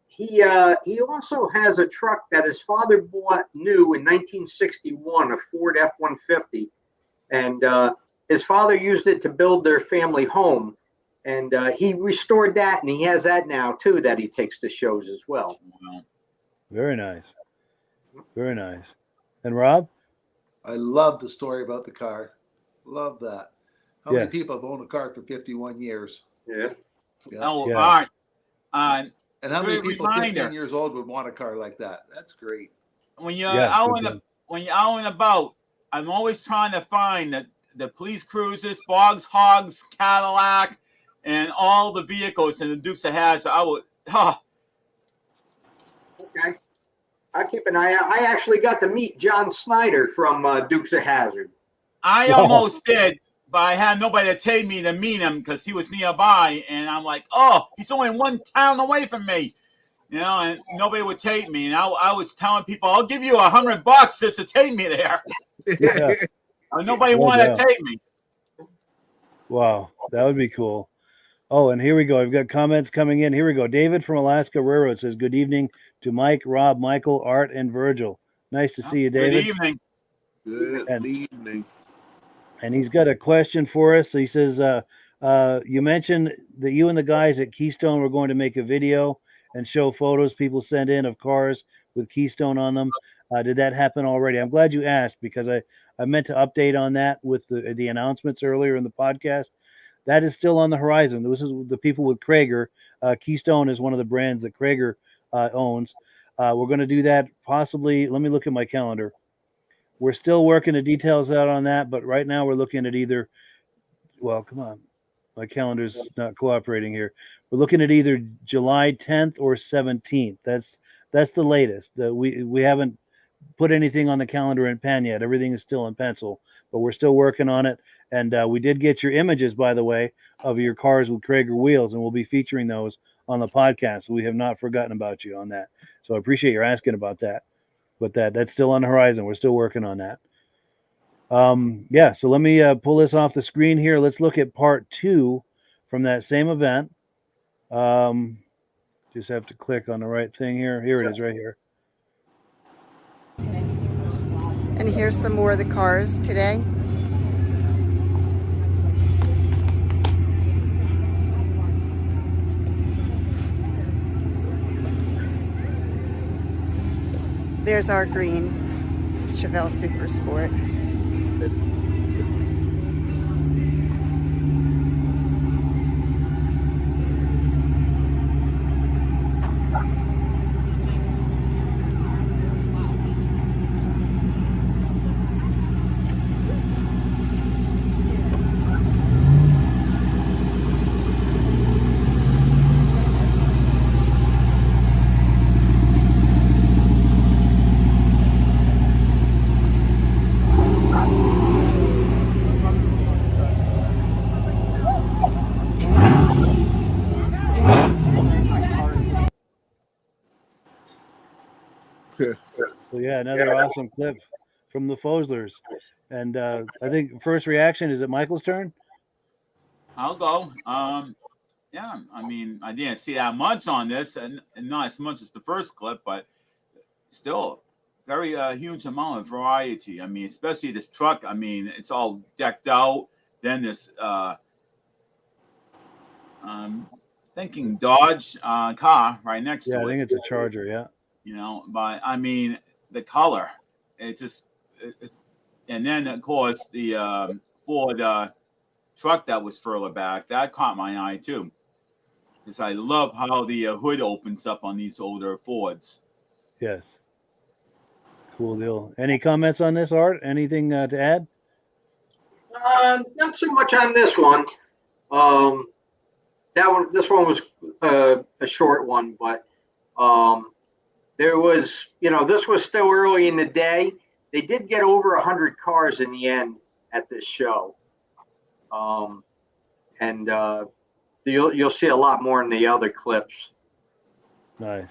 he also has a truck that his father bought new in 1961, a Ford F-150, and his father used it to build their family home, and he restored that, and he has that now too that he takes to shows as well. Wow. Very nice. Very nice. And Rob? I love the story about the car. Love that. How many Yes. people have owned a car for 51 years? Yeah. Yeah. Oh, Yeah. all right. And how many Great people reminder. 15 years old would want a car like that? That's great. When you're Yeah, out good and job. when you're out and about, I'm always trying to find the police cruisers, Bogs, Hogs, Cadillac, and all the vehicles in the Dukes of Hazzard. I would. Okay. I'll keep an eye out. I actually got to meet John Snyder from Dukes of Hazzard. I Wow. almost did, but I had nobody to take me to meet him because he was nearby, and I'm like, oh, he's only one town away from me, and nobody would take me. And I was telling people, I'll give you $100 just to take me there, Yeah. but nobody No wanted doubt. to take me. Wow, that would be cool. Oh, and here we go. I've got comments coming in. Here we go. David from Alaska Railroad says, good evening to Mike, Rob, Michael, Art, and Virgil. Nice to see you, Good David. evening. Good And- evening. And he's got a question for us. He says, you mentioned that you and the guys at Keystone were going to make a video and show photos people send in of cars with Keystone on them. Did that happen already? I'm glad you asked because I meant to update on that with the announcements earlier in the podcast. That is still on the horizon. This is the people with Krager. Keystone is one of the brands that Krager owns. We're going to do that possibly. Let me look at my calendar. We're still working the details out on that, but right now we're looking at either, well, come on. My calendar's not cooperating here. We're looking at either July 10th or 17th. That's the latest. We haven't put anything on the calendar in pen yet. Everything is still in pencil, but we're still working on it. And we did get your images, by the way, of your cars with Krager wheels, and we'll be featuring those on the podcast. So we have not forgotten about you on that. So I appreciate your asking about that. But that's still on the horizon. We're still working on that. Yeah, so let me pull this off the screen here. Let's look at part 2 from that same event. Just have to click on the right thing here. Here it is right here. And here's some more of the cars today. There's our green Chevelle Super Sport. So yeah, another awesome clip from the Foslers. And I think first reaction, is it Michael's turn? I'll go. Yeah, I mean, I didn't see that much on this, and not as much as the first clip, but still very huge amount of variety. I mean, especially this truck. I mean, it's all decked out. Then this thinking Dodge car right next to it. Yeah, I think it's a Charger. Yeah. But I mean, the color, it's and then of course the Ford truck that was further back, that caught my eye too, because I love how the hood opens up on these older Fords. Yes. Cool deal. Any comments on this, Art? Anything to add? Not so much on this one. This one was a short one, but there was, this was still early in the day. They did get over 100 cars in the end at this show, and you'll see a lot more in the other clips. Nice.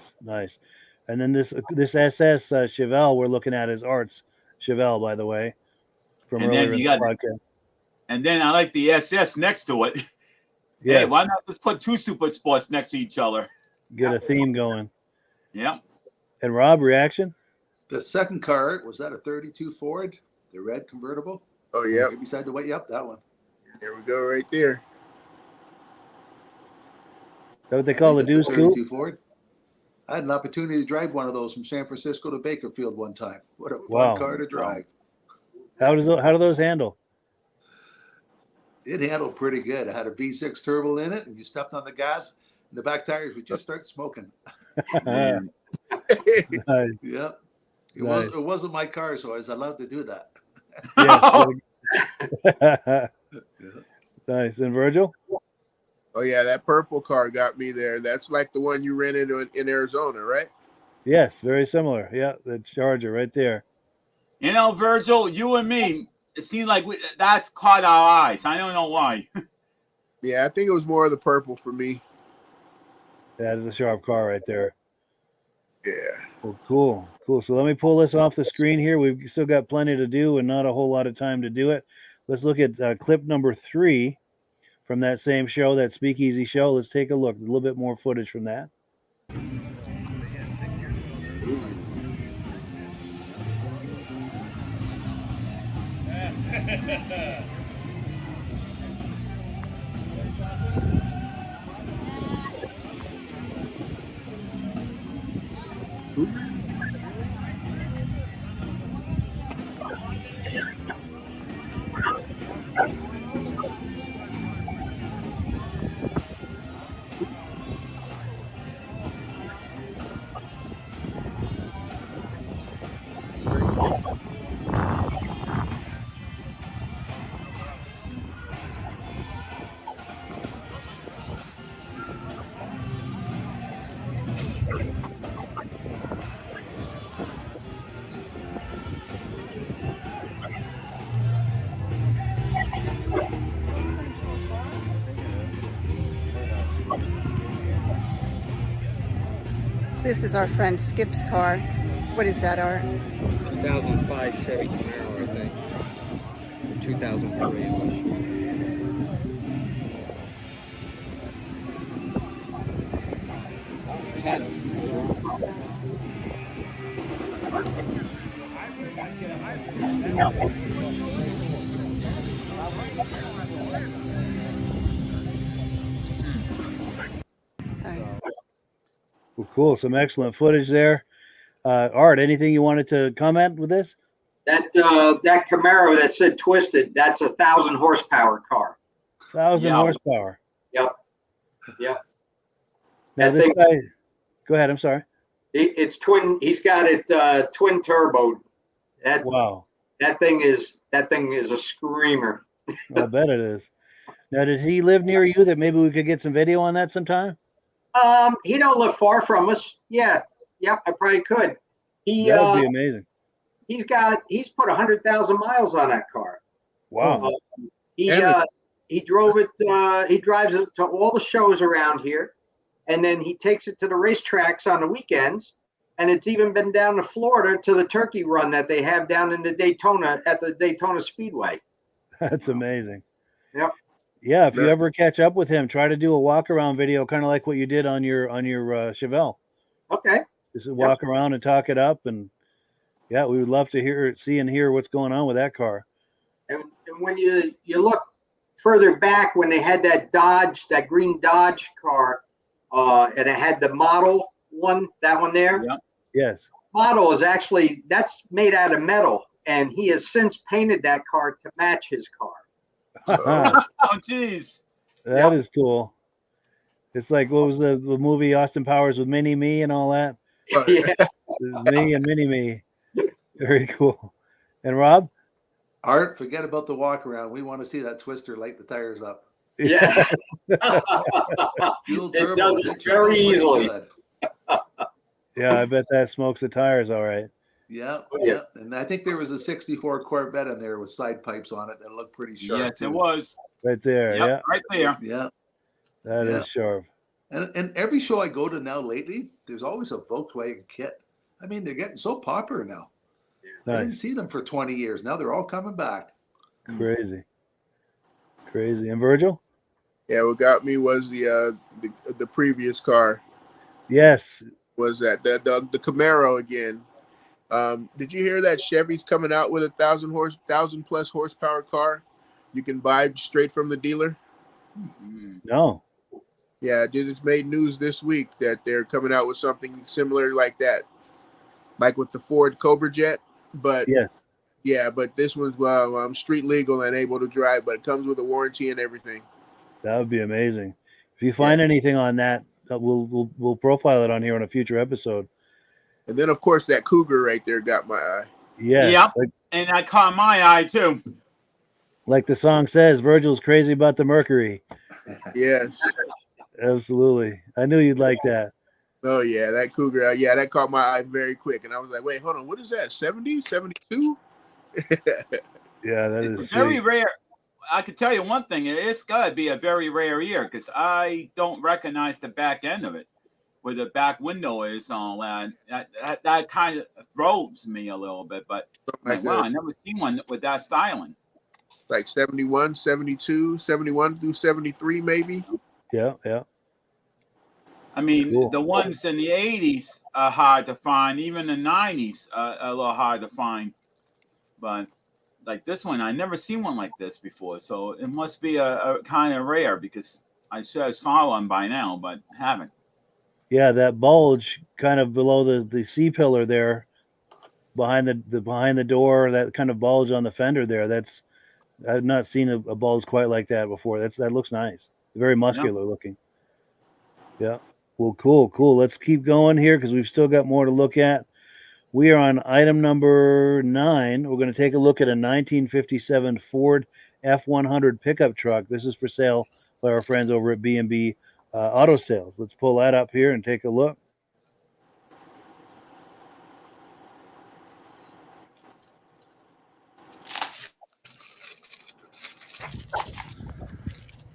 And then this SS Chevelle we're looking at is Art's Chevelle, by the way, from And earlier then in you the got, podcast. and then I like the SS next to it. Yeah. Hey, why not just put two super sports next to each other? Get a theme going. Yeah. And Rob, reaction? The second car, was that a 32 Ford? The red convertible? Oh, yeah. Right beside the white. Yep, that one. There we go right there. Is that what they call the That's a Deuce Coupe? 32 Ford. I had an opportunity to drive one of those from San Francisco to Bakerfield one time. What a fun Wow. car to drive. How do those handle? It handled pretty good. It had a V6 turbo in it, and you stepped on the gas, and the back tires would just start smoking. Man. Nice. Yep. Nice. It wasn't my car, so I was allowed to do that. Yes. Nice. And Virgil? Oh, yeah, that purple car got me there. That's like the one you rented in Arizona, right? Yes, very similar. Yeah, the Charger right there. You know, Virgil, you and me, it seems like that's caught our eyes. I don't know why. Yeah, I think it was more of the purple for me. That is a sharp car right there. Yeah. Well, cool. So let me pull this off the screen here. We've still got plenty to do and not a whole lot of time to do it. Let's look at clip number 3 from that same show, that Speakeasy show. Let's take a look. A little bit more footage from that. This is our friend Skip's car. What is that, Art? 2005 Chevy Camaro, I think. Or 2003, I'm not sure. Well, cool. Some excellent footage there. Art, anything you wanted to comment with this? That Camaro that said twisted, that's 1,000 horsepower car. 1,000 Yeah. horsepower. Yep. Now That this thing- guy, go ahead. I'm sorry. It's twin. He's got it twin turbo. Wow. That thing is a screamer. I bet it is. Now, did he live near you that maybe we could get some video on that sometime? He don't live far from us. Yeah, I probably could. That would be amazing. He's put 100,000 miles on that car. Wow. He drove it. He drives it to all the shows around here, and then he takes it to the racetracks on the weekends. And it's even been down to Florida to the turkey run that they have down in the Daytona at the Daytona Speedway. That's amazing. Yep. Yeah, if you ever catch up with him, try to do a walk around video, kind of like what you did on your Chevelle. Okay. Just walk around and talk it up, and yeah, we would love to see and hear what's going on with that car. And when you look further back, when they had that green Dodge car, and it had the model one, that one there. Yeah. Yes. Model is that's made out of metal, and he has since painted that car to match his car. Oh, jeez. That is cool. It's like, what was the movie Austin Powers with Mini Me and all that? Yeah. Me and Mini Me. Very cool. And Rob? Art, forget about the walk around. We want to see that twister light the tires up. Yeah. Dual It turbo, does it turns very out pretty easily. good. Yeah, I bet that smokes the tires all right. Yeah, Oh, yeah. yeah. And I think there was a 64 Corvette in there with side pipes on it that looked pretty sharp. Yes, too. it was. Right there. Yep, Yeah, right there. Yeah. that Yeah. is sharp. And every show I go to now lately, there's always a Volkswagen kit. I mean, they're getting so popular now. I didn't Nice. see them for 20 years. Now they're all coming back. Crazy. And Virgil? Yeah, what got me was the previous car. Yes. Was that the Camaro again? Did you hear that Chevy's coming out with a 1,000 plus horsepower car? You can buy straight from the dealer. No. Yeah, it just made news this week that they're coming out with something similar like that, like with the Ford Cobra Jet. But but this one's street legal and able to drive, but it comes with a warranty and everything. That would be amazing. If you find anything on that, we'll profile it on here on a future episode. And then, of course, that Cougar right there got my eye. Yes. Yep. And that caught my eye, too. Like the song says, Virgil's crazy about the Mercury. Yes. Absolutely. I knew you'd like that. Oh, yeah, that Cougar. Yeah, that caught my eye very quick. And I was like, wait, hold on. What is that, 70, 72? Yeah, that is very rare. I can tell you one thing. It's got to be a very rare year because I don't recognize the back end of it, where the back window is on that kind of throws me a little bit. But wow, I never seen one with that styling. Like 71, 72, 71 through 73, maybe. Yeah. I mean, the ones in the 80s are hard to find. Even the 90s are a little hard to find. But like this one, I never seen one like this before. So it must be a kind of rare because I should have saw one by now, but haven't. Yeah, that bulge kind of below the C-pillar there, behind the door, that kind of bulge on the fender there. I've not seen a bulge quite like that before. That looks nice. Very muscular looking. Yeah. Well, cool. Let's keep going here because we've still got more to look at. We are on item number 9. We're going to take a look at a 1957 Ford F100 pickup truck. This is for sale by our friends over at B&B Auto Sales. Let's pull that up here and take a look.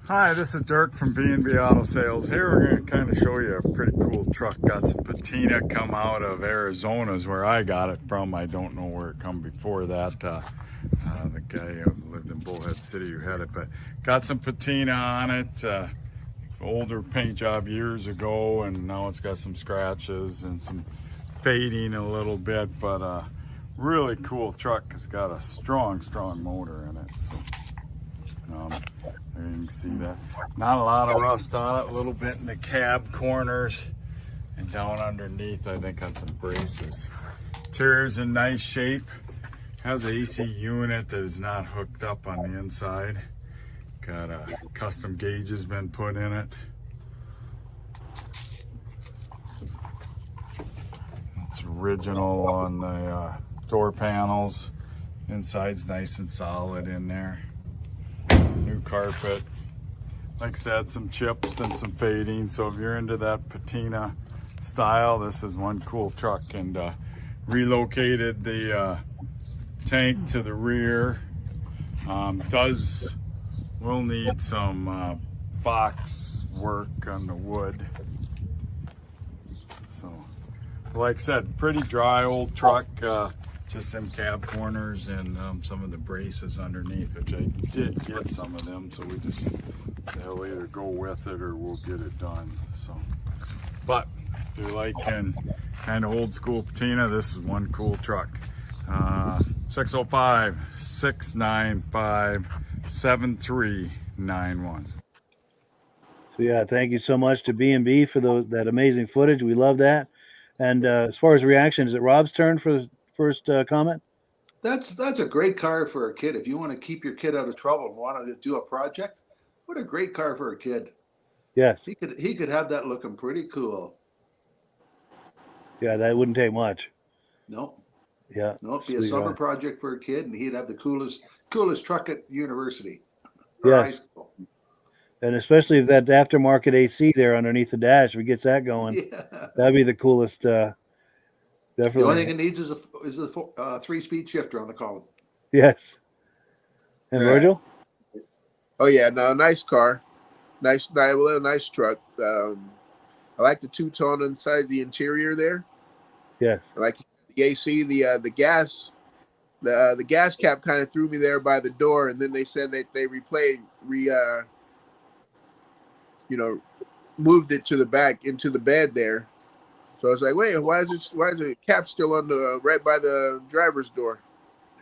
Hi, this is Dirk from B&B Auto Sales. Here we're going to kind of show you a pretty cool truck. Got some patina come out of Arizona is where I got it from. I don't know where it come before that. The guy who lived in Bullhead City who had it, but got some patina on it. Older paint job years ago, and now it's got some scratches and some fading a little bit, but really cool truck. It's got a strong motor in it. So there you can see that. Not a lot of rust on it, a little bit in the cab corners and down underneath, I think, on some braces. Interior's in nice shape. Has an AC unit that is not hooked up on the inside. Got a custom gauge has been put in it. It's original on the door panels. Inside's nice and solid in there. New carpet. Like I said, some chips and some fading. So if you're into that patina style, this is one cool truck. And relocated the tank to the rear. Will need some box work on the wood. So, like I said, pretty dry old truck. Just some cab corners and some of the braces underneath, which I did get some of them. So they'll either go with it or we'll get it done. So, but if you're liking kind of old school patina, this is one cool truck. 605-695-7391. So yeah, thank you so much to B&B for that amazing footage. We love that. And as far as reaction, is it Rob's turn for the first comment? That's a great car for a kid. If you want to keep your kid out of trouble and want to do a project, what a great car for a kid. Yes. He could have that looking pretty cool. Yeah, that wouldn't take much. Nope. Yeah. Nope. Be a summer project for a kid, and he'd have the coolest truck at university or high school. And especially if that aftermarket AC there underneath the dash, if it gets that going, that'd be the coolest. Definitely. The only thing it needs is a 3-speed shifter on the column. Yes. And Virgil? Oh yeah, no, nice car, nice truck. I like the two-tone inside the interior there. Yes. I like the AC, the gas cap kind of threw me there by the door, and then they said that they you know, moved it to the back into the bed there. So I was like, wait, why is the cap still on the right by the driver's door?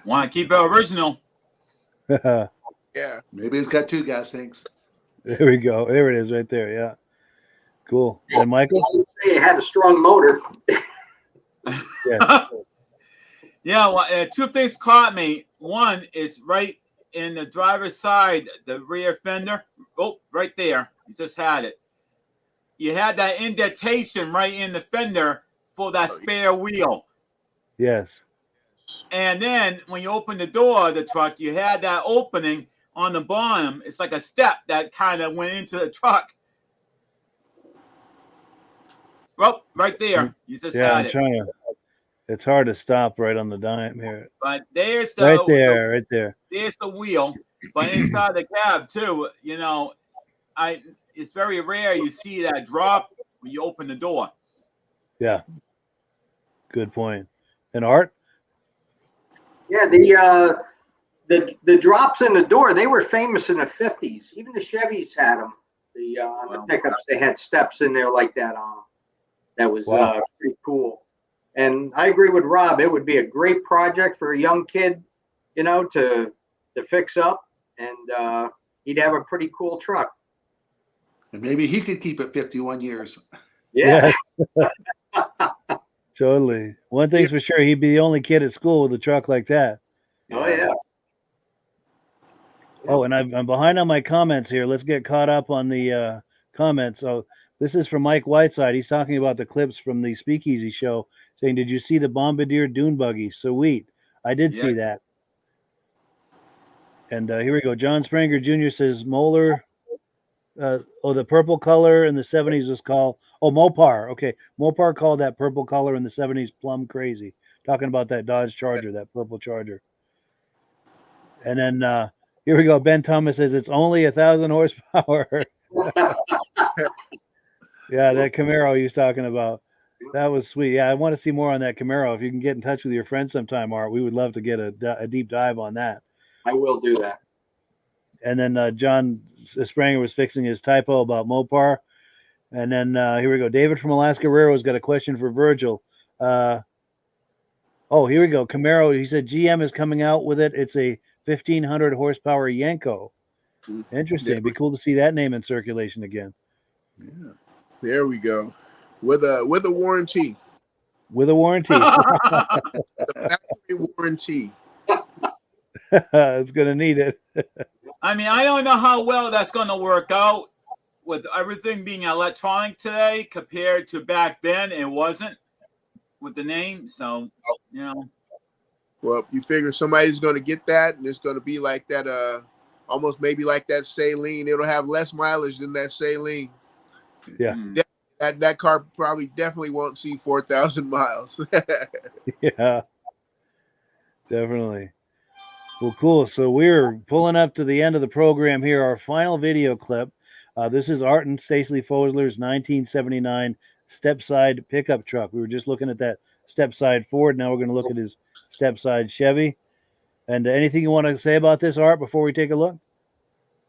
Want to keep it original. There Yeah. Maybe it's got 2 gas tanks. we go. There it is right there. Yeah. Cool. And Michael? I would say it had a strong motor. Yeah. Yeah, well, 2 things caught me. One is right in the driver's side, the rear fender. Oh, right there. You just had it. You had that indentation right in the fender for that spare wheel. Yes. And then when you open the door of the truck, you had that opening on the bottom. It's like a step that kind of went into the truck. Well, right there. You just Yeah, had I'm trying to. It's hard to stop right on the dime here. But there's the Right there, right there. There's the wheel. But inside the cab too, you know, it's very rare you see that drop when you open the door. Yeah. Good point. And Art? Yeah, the drops in the door, they were famous in the 50s. Even the Chevys had them. On the pickups, they had steps in there like that on them. That was pretty cool. And I agree with Rob. It would be a great project for a young kid, you know, to fix up, and he'd have a pretty cool truck. And maybe he could keep it 51 years. Yeah. Totally. One thing's for sure, he'd be the only kid at school with a truck like that. Oh, yeah. Oh, and I'm behind on my comments here. Let's get caught up on the comments. So this is from Mike Whiteside. He's talking about the clips from the Speakeasy show, saying, did you see the Bombardier Dune Buggy? Sweet. I did see that. And here we go. John Spranger Jr. says Moeller. The purple color in the 70s was called, Mopar. Okay. Mopar called that purple color in the 70s plum crazy. Talking about that Dodge Charger, that purple Charger. And then here we go. Ben Thomas says it's only 1,000 horsepower. Yeah, that Camaro he was talking about. That was sweet. Yeah, I want to see more on that Camaro. If you can get in touch with your friend sometime, Art, we would love to get a deep dive on that. I will do that. And then John Spranger was fixing his typo about Mopar. And then here we go. David from Alaska Railroad's got a question for Virgil. Here we go. Camaro, he said GM is coming out with it. It's a 1,500 horsepower Yenko. Interesting. It'd be cool to see that name in circulation again. Yeah. There we go. With a warranty. With a warranty. The factory warranty. It's going to need it. I mean, I don't know how well that's going to work out with everything being electronic today compared to back then. It wasn't with the name. So, you know. Well, you figure somebody's going to get that, and it's going to be like that, almost maybe like that Saline. It'll have less mileage than that Saline. Yeah. That car probably definitely won't see 4,000 miles. Yeah. Definitely. Well, cool. So we're pulling up to the end of the program here. Our final video clip. This is Art and Stacie Fosler's 1979 step-side pickup truck. We were just looking at that step-side Ford. Now we're going to look at his step-side Chevy. And anything you want to say about this, Art, before we take a look?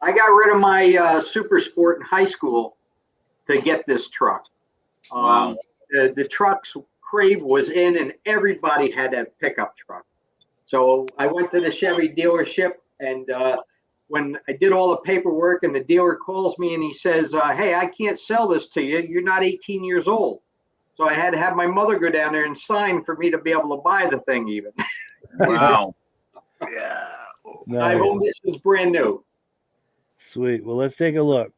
I got rid of my Super Sport in high school to get this truck. Wow. The truck's crave was in, and everybody had a pickup truck. So I went to the Chevy dealership, and when I did all the paperwork, and the dealer calls me and he says, hey, I can't sell this to you. You're not 18 years old. So I had to have my mother go down there and sign for me to be able to buy the thing even. Wow. Yeah. Nice. I hope this is brand new. Sweet. Well, let's take a look.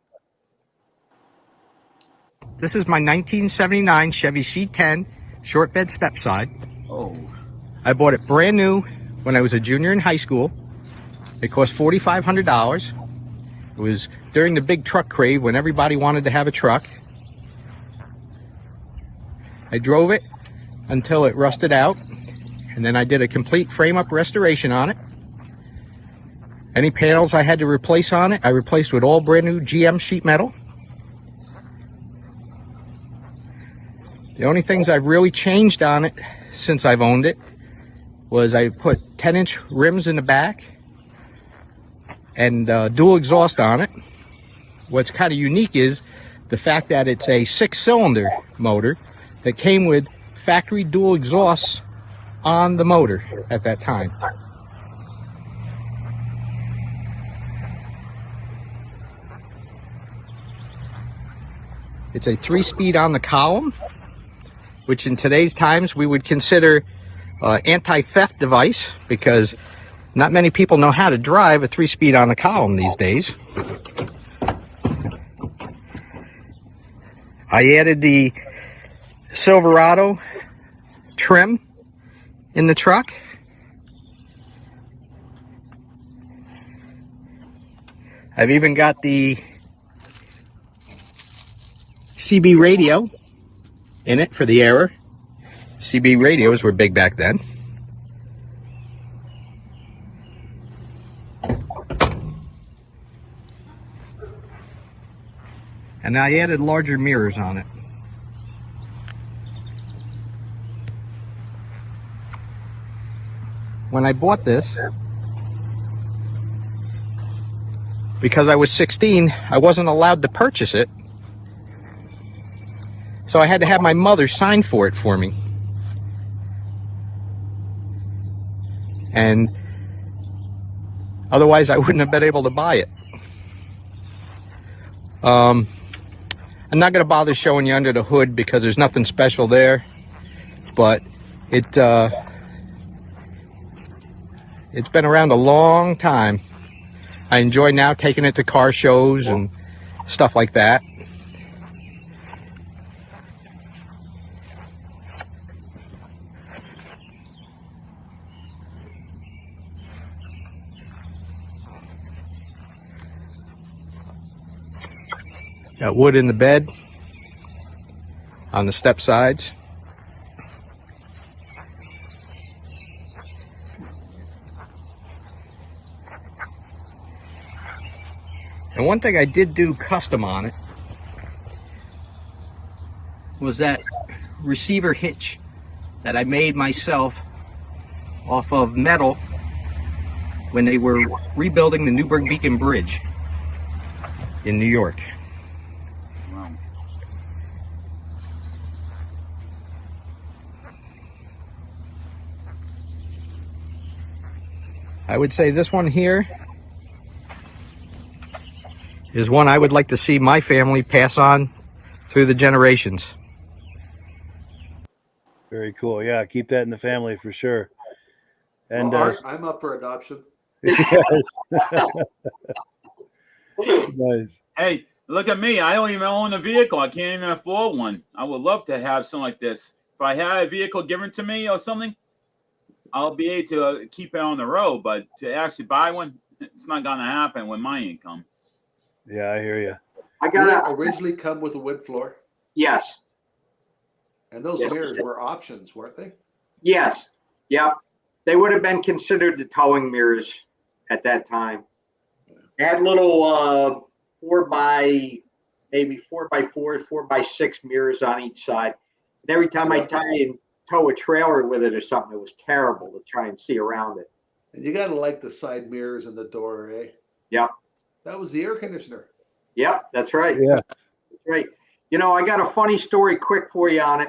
This is my 1979 Chevy C10 short bed step side. Oh. I bought it brand new when I was a junior in high school. It cost $4,500. It was during the big truck crave when everybody wanted to have a truck. I drove it until it rusted out, and then I did a complete frame-up restoration on it. Any panels I had to replace on it, I replaced with all brand new GM sheet metal. The only things I've really changed on it since I've owned it was I put 10-inch rims in the back and dual exhaust on it. what's kind of unique is the fact that it's a 6-cylinder motor that came with factory dual exhausts on the motor at that time. It's a 3-speed on the column, which in today's times we would consider anti-theft device, because not many people know how to drive a 3-speed on the column these days. I added the Silverado trim in the truck. I've even got the CB radio in it for the error. CB radios were big back then. And I added larger mirrors on it. When I bought this, because I was 16, I wasn't allowed to purchase it. So I had to have my mother sign for it for me. And otherwise I wouldn't have been able to buy it. I'm not going to bother showing you under the hood because there's nothing special there, but it's been around a long time. I enjoy now taking it to car shows and stuff like that. Got wood in the bed on the step sides. And one thing I did do custom on it was that receiver hitch that I made myself off of metal when they were rebuilding the Newburgh Beacon Bridge in New York. I would say this one here is one I would like to see my family pass on through the generations. Very cool. Yeah, keep that in the family for sure. And well, Art, I'm up for adoption. yes. Nice. Hey, look at me. I don't even own a vehicle. I can't even afford one. I would love to have something like this. If I had a vehicle given to me or something, I'll be able to keep it on the road. But to actually buy one, it's not going to happen with my income. Yeah, I hear you. I Did got it originally come with a wood floor? Yes. And those Yes. mirrors were options, weren't they? Yes. Yep. They would have been considered the towing mirrors at that time. They had little 4x4, 4x6 mirrors on each side. And every time I try and tow a trailer with it or something, it was terrible to try and see around it. And you got to like the side mirrors and the door, eh? Yep. That was the air conditioner. Yep, that's right. Yeah, That's right. You know, I got a funny story quick for you on it.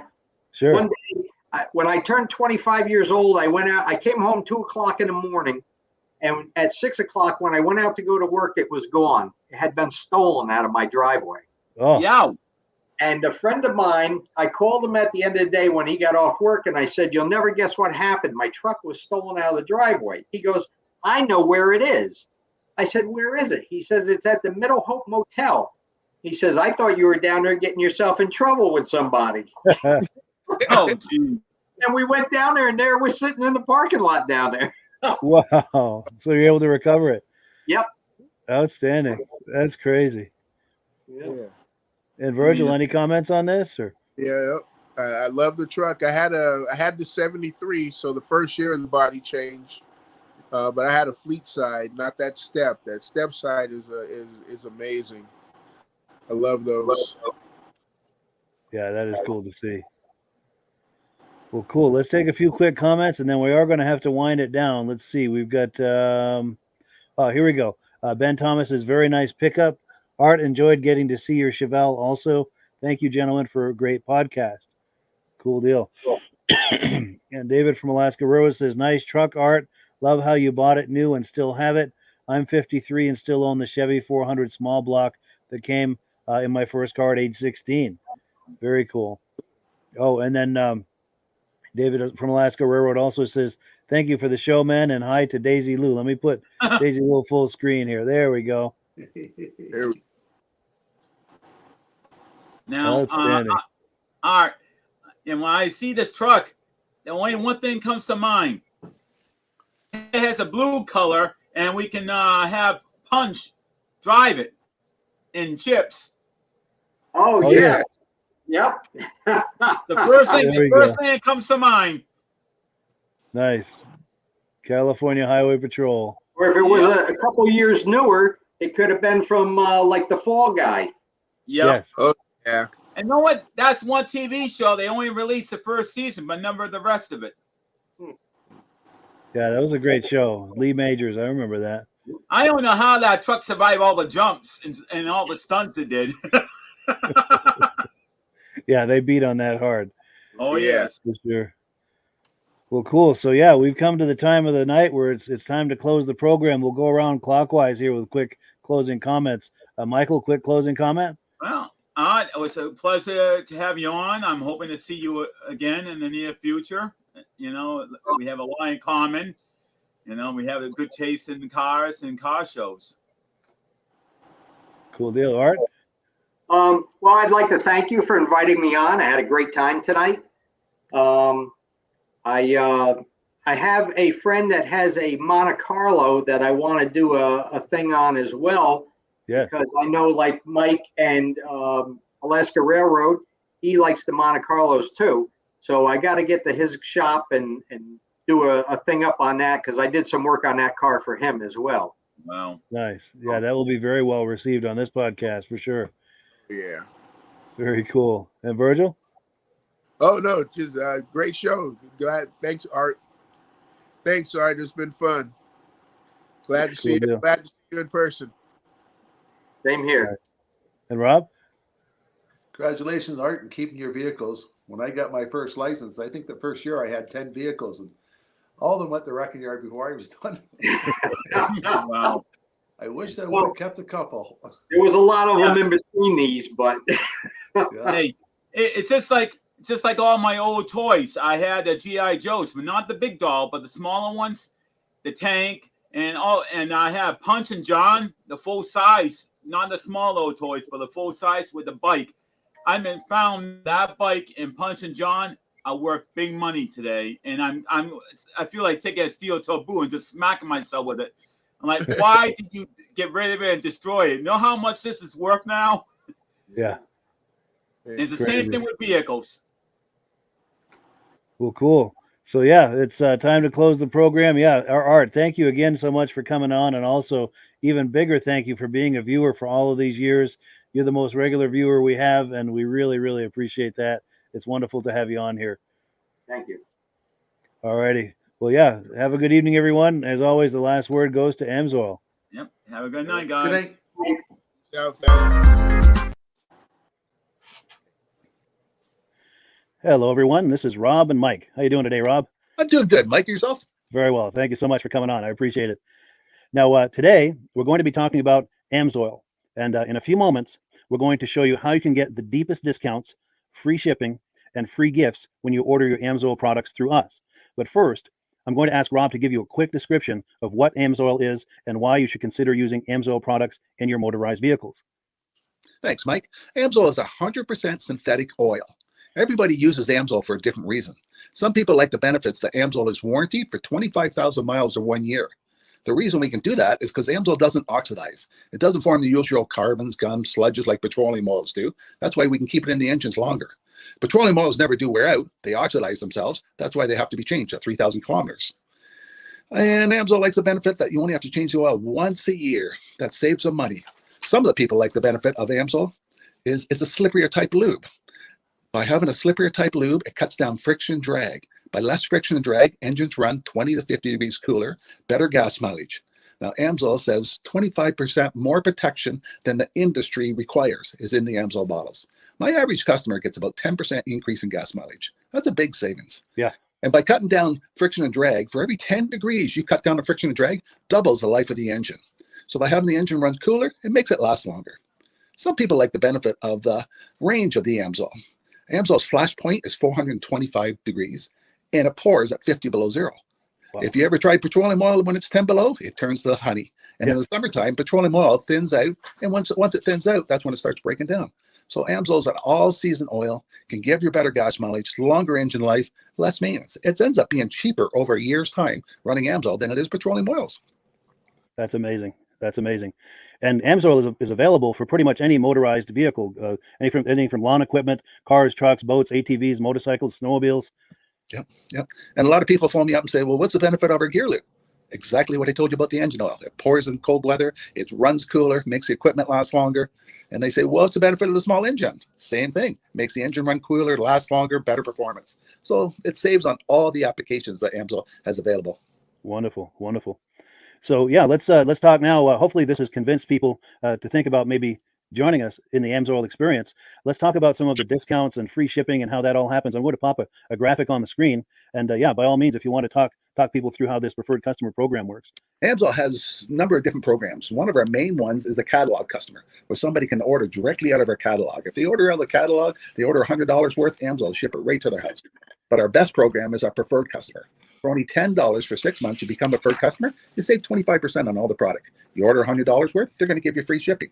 sure. One day, when I turned 25 years old, I went out. I came home 2 o'clock in the morning, and at 6 o'clock, when I went out to go to work, it was gone. It had been stolen out of my driveway. Oh, Yeah. And a friend of mine, I called him at the end of the day when he got off work, and I said, "You'll never guess what happened. My truck was stolen out of the driveway." He goes, "I know where it is." I said, "Where is it?" He says, "It's at the Middle Hope Motel." He says, "I thought you were down there getting yourself in trouble with somebody." Oh, gee. And we went down there, and there it was sitting in the parking lot down there. wow. So you're able to recover it. Yep. Outstanding. That's crazy. Yeah. And Virgil, Yeah. any comments on this? Or Yeah, I love the truck. I had the 73, so the first year of the body change. But I had a fleet side, not that step. That step side is amazing. I love those. yeah, that is cool to see. Well, cool. Let's take a few quick comments, and then we are going to have to wind it down. Let's see. We've got. Oh, here we go. Ben Thomas is very nice pickup. Art, enjoyed getting to see your Chevelle also. Thank you, gentlemen, for a great podcast. Cool deal. And David from Alaska Road says, nice truck, Art. Love how you bought it new and still have it. I'm 53 and still own the Chevy 400 small block that came in my first car at age 16. Very cool. Oh, and then David from Alaska Railroad also says, thank you for the show, man, and hi to Daisy Lou. Let me put Daisy Lou full screen here. There we go. There we- Now, Outstanding. Art, and when I see this truck, the only one thing comes to mind. It has a blue color, and we can have Punch drive it in chips. Oh, Oh, yeah. yeah. Yep. The first thing, There we the first go. thing that comes to mind. Nice. California Highway Patrol. Or if it was a couple years newer, it could have been from like the Fall Guy. Yep. Yes. Yeah. And you know what? That's one TV show. They only released the first season, but never the rest of it. Yeah, that was a great show. Lee Majors, I remember that. I don't know how that truck survived all the jumps and all the stunts it did. Yeah, they beat on that hard. Oh, Yeah. yes. For sure. Well, cool. So yeah, we've come to the time of the night where it's time to close the program. We'll go around clockwise here with quick closing comments. Michael, quick closing comment. Well, it was a pleasure to have you on. I'm hoping to see you again in the near future. You know, we have a lot in common. You know, we have a good taste in cars and car shows. Cool deal, Art. Well, I'd like to thank you for inviting me on. I had a great time tonight. I have a friend that has a Monte Carlo that I want to do a thing on as well. Yes. Because I know, like Mike and Alaska Railroad, he likes the Monte Carlos too. So I got to get to his shop and do a thing up on that, because I did some work on that car for him as well. Wow. Nice. Yeah, that will be very well received on this podcast for sure. Yeah. Very cool. And Virgil? Oh no, just a great show. Glad. Thanks, Art. Thanks, Art. It's been fun. Glad to see you. deal. Glad to see you in person. Same here. And Rob? Congratulations, Art, and keeping your vehicles. When I got my first license, I think the first year I had 10 vehicles, and all of them went to wrecking yard before I was done. Wow. I wish I would have kept a couple. There was a lot of them in between these, but Yeah. Hey, it's just like all my old toys. I had the GI Joes, but not the big doll, but the smaller ones, the tank, and I have Punch and John, the full size, not the small old toys, but the full size with the bike. I found that bike and Punch and John are worth big money today, and I feel like taking a steel taboo and just smacking myself with it. I'm like, why did you get rid of it and destroy it? You know how much this is worth now? Yeah. And it's the Crazy. same thing with vehicles. Well, cool. So yeah, it's time to close the program. Yeah, Art, thank you again so much for coming on, and also even bigger thank you for being a viewer for all of these years. You're the most regular viewer we have, and we really, really appreciate that. It's wonderful to have you on here. thank you. All righty. Well, yeah, have a good evening, everyone. As always, the last word goes to Amsoil. Yep. Have a good night, guys. Good night. Ciao, fellas. Hello, everyone. This is Rob and Mike. How you doing today, Rob? I'm doing good. Mike, yourself? Very well. Thank you so much for coming on. I appreciate it. Now, today, we're going to be talking about Amsoil. And in a few moments, we're going to show you how you can get the deepest discounts, free shipping, and free gifts when you order your Amsoil products through us. But first, I'm going to ask Rob to give you a quick description of what Amsoil is and why you should consider using Amsoil products in your motorized vehicles. Thanks, Mike. Amsoil is 100% synthetic oil. Everybody uses Amsoil for a different reason. Some people like the benefits that Amsoil is warranted for 25,000 miles or 1 year. The reason we can do that is because Amsoil doesn't oxidize. It doesn't form the usual carbons, gums, sludges like petroleum oils do. That's why we can keep it in the engines longer. Petroleum oils never do wear out. They oxidize themselves. That's why they have to be changed at 3,000 kilometers. And Amsoil likes the benefit that you only have to change the oil once a year. That saves some money. Some of the people like the benefit of Amsoil is it's a slipperier type lube. By having a slipperier type lube, it cuts down friction drag. By less friction and drag, engines run 20 to 50 degrees cooler, better gas mileage. Now, AMSOIL says 25% more protection than the industry requires is in the AMSOIL bottles. My average customer gets about 10% increase in gas mileage. That's a big savings. Yeah. And by cutting down friction and drag, for every 10 degrees you cut down the friction and drag, doubles the life of the engine. So by having the engine run cooler, it makes it last longer. Some people like the benefit of the range of the AMSOIL. AMSOIL's flash point is 425 degrees, and it pours at 50 below zero. Wow. If you ever tried petroleum oil when it's 10 below, it turns to honey. And in the summertime, petroleum oil thins out, and once it thins out, that's when it starts breaking down. So AMSOIL's an all-season oil, can give you better gas mileage, longer engine life, less maintenance. It ends up being cheaper over a year's time running AMSOIL than it is petroleum oils. That's amazing. That's amazing. And AMSOIL is available for pretty much any motorized vehicle, anything from lawn equipment, cars, trucks, boats, ATVs, motorcycles, snowmobiles. Yep. And a lot of people phone me up and say, well, what's the benefit of our gear loop? Exactly what I told you about the engine oil. It pours in cold weather, it runs cooler, makes the equipment last longer. And they say, well, what's the benefit of the small engine? Same thing. Makes the engine run cooler, last longer, better performance. So it saves on all the applications that AMSOIL has available. Wonderful, wonderful. So yeah, let's talk now. Hopefully this has convinced people to think about maybe joining us in the AMSOIL experience. Let's talk about some of the discounts and free shipping and how that all happens. I'm going to pop a graphic on the screen. And yeah, by all means, if you want to talk people through how this preferred customer program works. AMSOIL has a number of different programs. One of our main ones is a catalog customer, where somebody can order directly out of our catalog. If they order out of the catalog, they order $100 worth, AMSOIL will ship it right to their house. But our best program is our preferred customer. For only $10 for 6 months, you become a preferred customer, you save 25% on all the product. You order $100 worth, they're going to give you free shipping.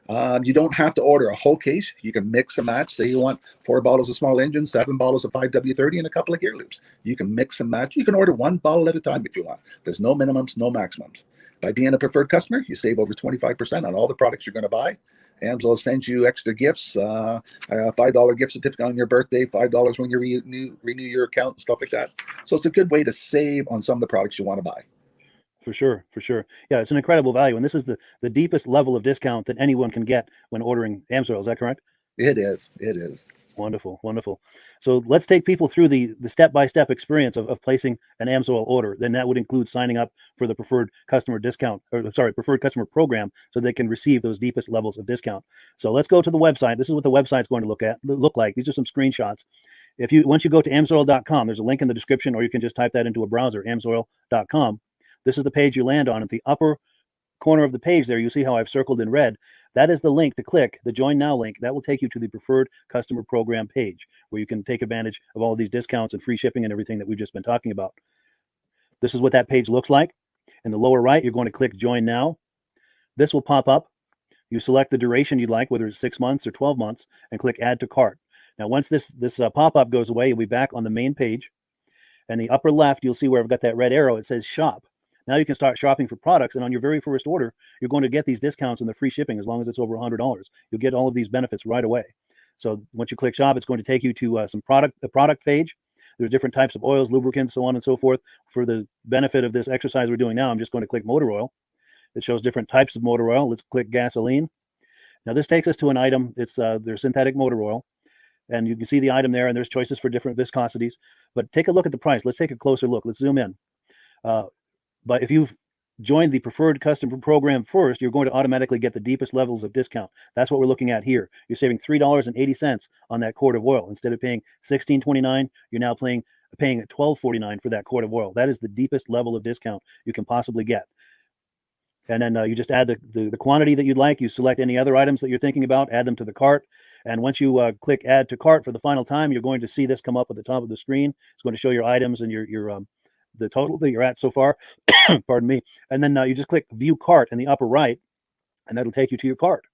You don't have to order a whole case. You can mix and match. Say you want 4 bottles of small engine, 7 bottles of 5W30, and a couple of gear loops. You can mix and match. You can order 1 bottle at a time if you want. There's no minimums, no maximums. By being a preferred customer, you save over 25% on all the products you're going to buy. AMSOIL sends you extra gifts, a $5 gift certificate on your birthday, $5 when you renew your account, and stuff like that. So it's a good way to save on some of the products you want to buy. For sure, for sure. Yeah, it's an incredible value. And this is the deepest level of discount that anyone can get when ordering AMSOIL. Is that correct? It is. It is. Wonderful, wonderful. So let's take people through the step-by-step experience of placing an AMSOIL order. Then that would include signing up for the preferred customer preferred customer program, so they can receive those deepest levels of discount. So let's go to the website. This is what the website's going to look like. These are some screenshots. Once you go to amsoil.com, there's a link in the description, or you can just type that into a browser, amsoil.com. This is the page you land on. At the upper corner of the page there, you see how I've circled in red. That is the link to click, the Join Now link. That will take you to the Preferred Customer Program page, where you can take advantage of all of these discounts and free shipping and everything that we've just been talking about. This is what that page looks like. In the lower right, you're going to click Join Now. This will pop up. You select the duration you'd like, whether it's 6 months or 12 months, and click Add to Cart. Now, once this pop-up goes away, you'll be back on the main page. And the upper left, you'll see where I've got that red arrow. It says Shop. Now you can start shopping for products, and on your very first order, you're going to get these discounts and the free shipping as long as it's over $100. You'll get all of these benefits right away. So once you click Shop, it's going to take you to the product page. There's different types of oils, lubricants, so on and so forth. For the benefit of this exercise we're doing now, I'm just going to click motor oil. It shows different types of motor oil. Let's click gasoline. Now this takes us to an item. It's their synthetic motor oil. And you can see the item there, and there's choices for different viscosities. But take a look at the price. Let's take a closer look. Let's zoom in. But if you've joined the preferred customer program first, you're going to automatically get the deepest levels of discount. That's what we're looking at here. You're saving $3.80 on that quart of oil. Instead of paying $16.29, you're now paying $12.49 for that quart of oil. That is the deepest level of discount you can possibly get. And then you just add the quantity that you'd like. You select any other items that you're thinking about, add them to the cart. And once you click Add to Cart for the final time, you're going to see this come up at the top of the screen. It's going to show your items and the total that you're at so far. Pardon me. And then you just click View Cart in the upper right, and that'll take you to your cart.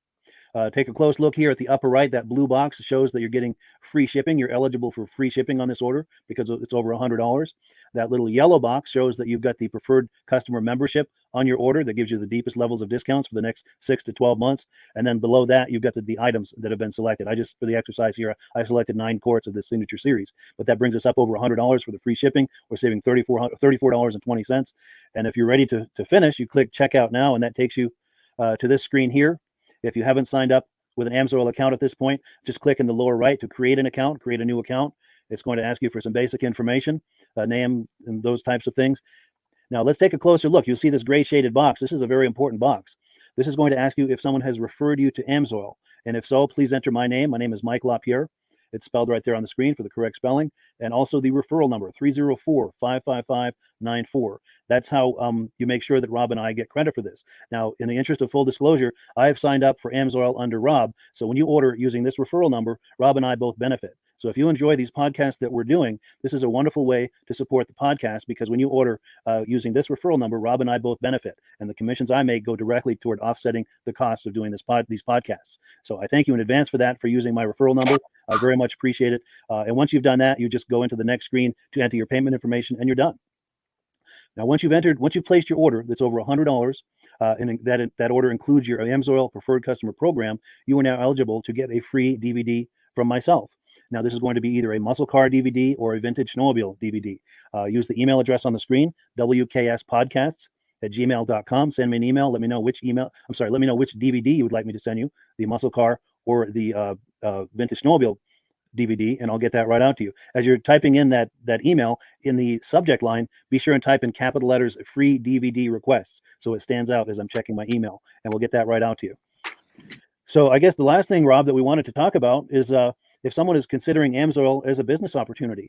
Take a close look here at the upper right. That blue box shows that you're getting free shipping. You're eligible for free shipping on this order because it's over $100. That little yellow box shows that you've got the preferred customer membership on your order that gives you the deepest levels of discounts for the next 6 to 12 months. And then below that, you've got the items that have been selected. For the exercise here, I selected 9 quarts of the Signature Series, but that brings us up over $100 for the free shipping. We're saving $34.20. And if you're ready to finish, you click Checkout Now, and that takes you to this screen here. If you haven't signed up with an AMSOIL account at this point, just click in the lower right to create an account, create a new account. It's going to ask you for some basic information, name, and those types of things. Now let's take a closer look. You'll see this gray shaded box. This is a very important box. This is going to ask you if someone has referred you to AMSOIL. And if so, please enter my name. My name is Mike LaPierre. It's spelled right there on the screen for the correct spelling. And also the referral number, 304-555-94. That's how you make sure that Rob and I get credit for this. Now, in the interest of full disclosure, I have signed up for AMSOIL under Rob. So when you order using this referral number, Rob and I both benefit. So if you enjoy these podcasts that we're doing, this is a wonderful way to support the podcast, because when you order using this referral number, Rob and I both benefit. And the commissions I make go directly toward offsetting the cost of doing these podcasts. So I thank you in advance for that, for using my referral number. I very much appreciate it. And once you've done that, you just go into the next screen to enter your payment information, and you're done. Now, once you've placed your order that's over $100, and that order includes your AMSOIL Preferred Customer Program, you are now eligible to get a free DVD from myself. Now, this is going to be either a muscle car DVD or a vintage snowmobile DVD. Use the email address on the screen, wkspodcasts@gmail.com. Send me an email. Let me know which DVD you would like me to send you, the muscle car or the vintage snowmobile DVD, and I'll get that right out to you. As you're typing in that email, in the subject line, be sure and type in capital letters, free DVD requests, so it stands out as I'm checking my email, and we'll get that right out to you. So I guess the last thing, Rob, that we wanted to talk about is if someone is considering AMSOIL as a business opportunity.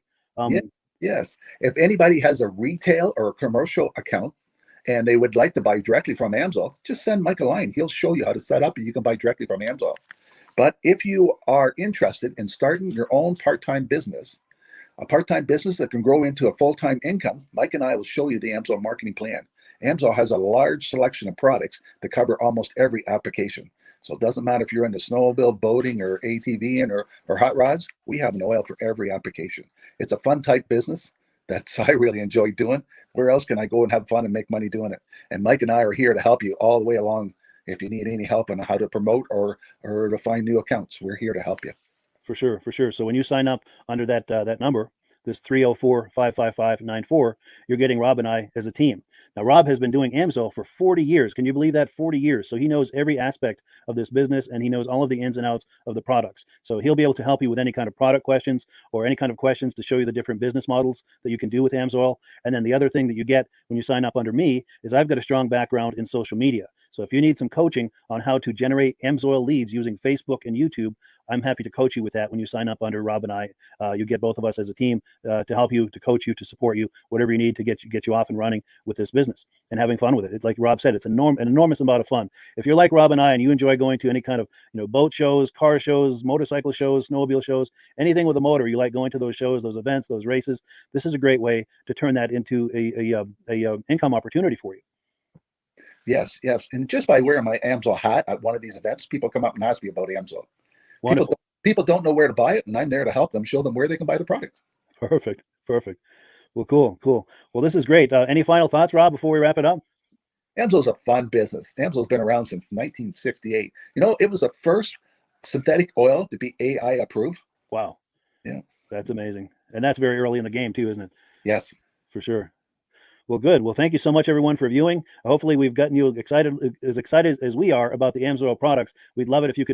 Yes. If anybody has a retail or a commercial account and they would like to buy directly from AMSOIL, just send Mike a line. He'll show you how to set up, and you can buy directly from AMSOIL. But if you are interested in starting your own part-time business, a part-time business that can grow into a full-time income, Mike and I will show you the AMSOIL marketing plan. AMSOIL has a large selection of products that cover almost every application. So it doesn't matter if you're into snowmobile, boating, or ATVing, or hot rods, we have an oil for every application. It's a fun type business that I really enjoy doing. Where else can I go and have fun and make money doing it? And Mike and I are here to help you all the way along. If you need any help on how to promote or to find new accounts, we're here to help you. For sure. So when you sign up under that number, this 304-555-94, you're getting Rob and I as a team. Now, Rob has been doing AMSOIL for 40 years. Can you believe that? 40 years. So he knows every aspect of this business, and he knows all of the ins and outs of the products. So he'll be able to help you with any kind of product questions or any kind of questions to show you the different business models that you can do with AMSOIL. And then the other thing that you get when you sign up under me is I've got a strong background in social media. So if you need some coaching on how to generate AMSOIL leads using Facebook and YouTube, I'm happy to coach you with that when you sign up under Rob and I. You get both of us as a team to help you, to coach you, to support you, whatever you need to get you off and running with this business and having fun with it. Like Rob said, it's an enormous amount of fun. If you're like Rob and I and you enjoy going to any kind of boat shows, car shows, motorcycle shows, snowmobile shows, anything with a motor, you like going to those shows, those events, those races, this is a great way to turn that into a income opportunity for you. Yes. And just by wearing my AMSOIL hat at one of these events, people come up and ask me about AMSOIL. People don't know where to buy it, and I'm there to help them, show them where they can buy the product. Perfect. Well, cool. Well, this is great. Any final thoughts, Rob, before we wrap it up? AMSOIL's a fun business. AMSOIL's been around since 1968. It was the first synthetic oil to be AI approved. Wow. Yeah. That's amazing. And that's very early in the game too, isn't it? Yes. For sure. Well, good. Well, thank you so much, everyone, for viewing. Hopefully, we've gotten you excited as we are about the AMSOIL products. We'd love it if you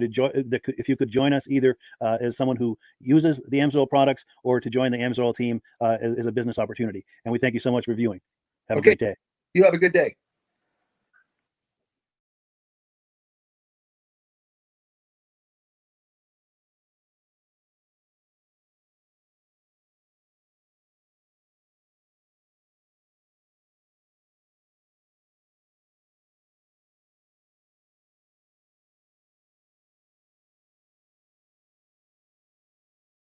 could join us either as someone who uses the AMSOIL products or to join the AMSOIL team as a business opportunity. And we thank you so much for viewing. Have a great day. You have a good day.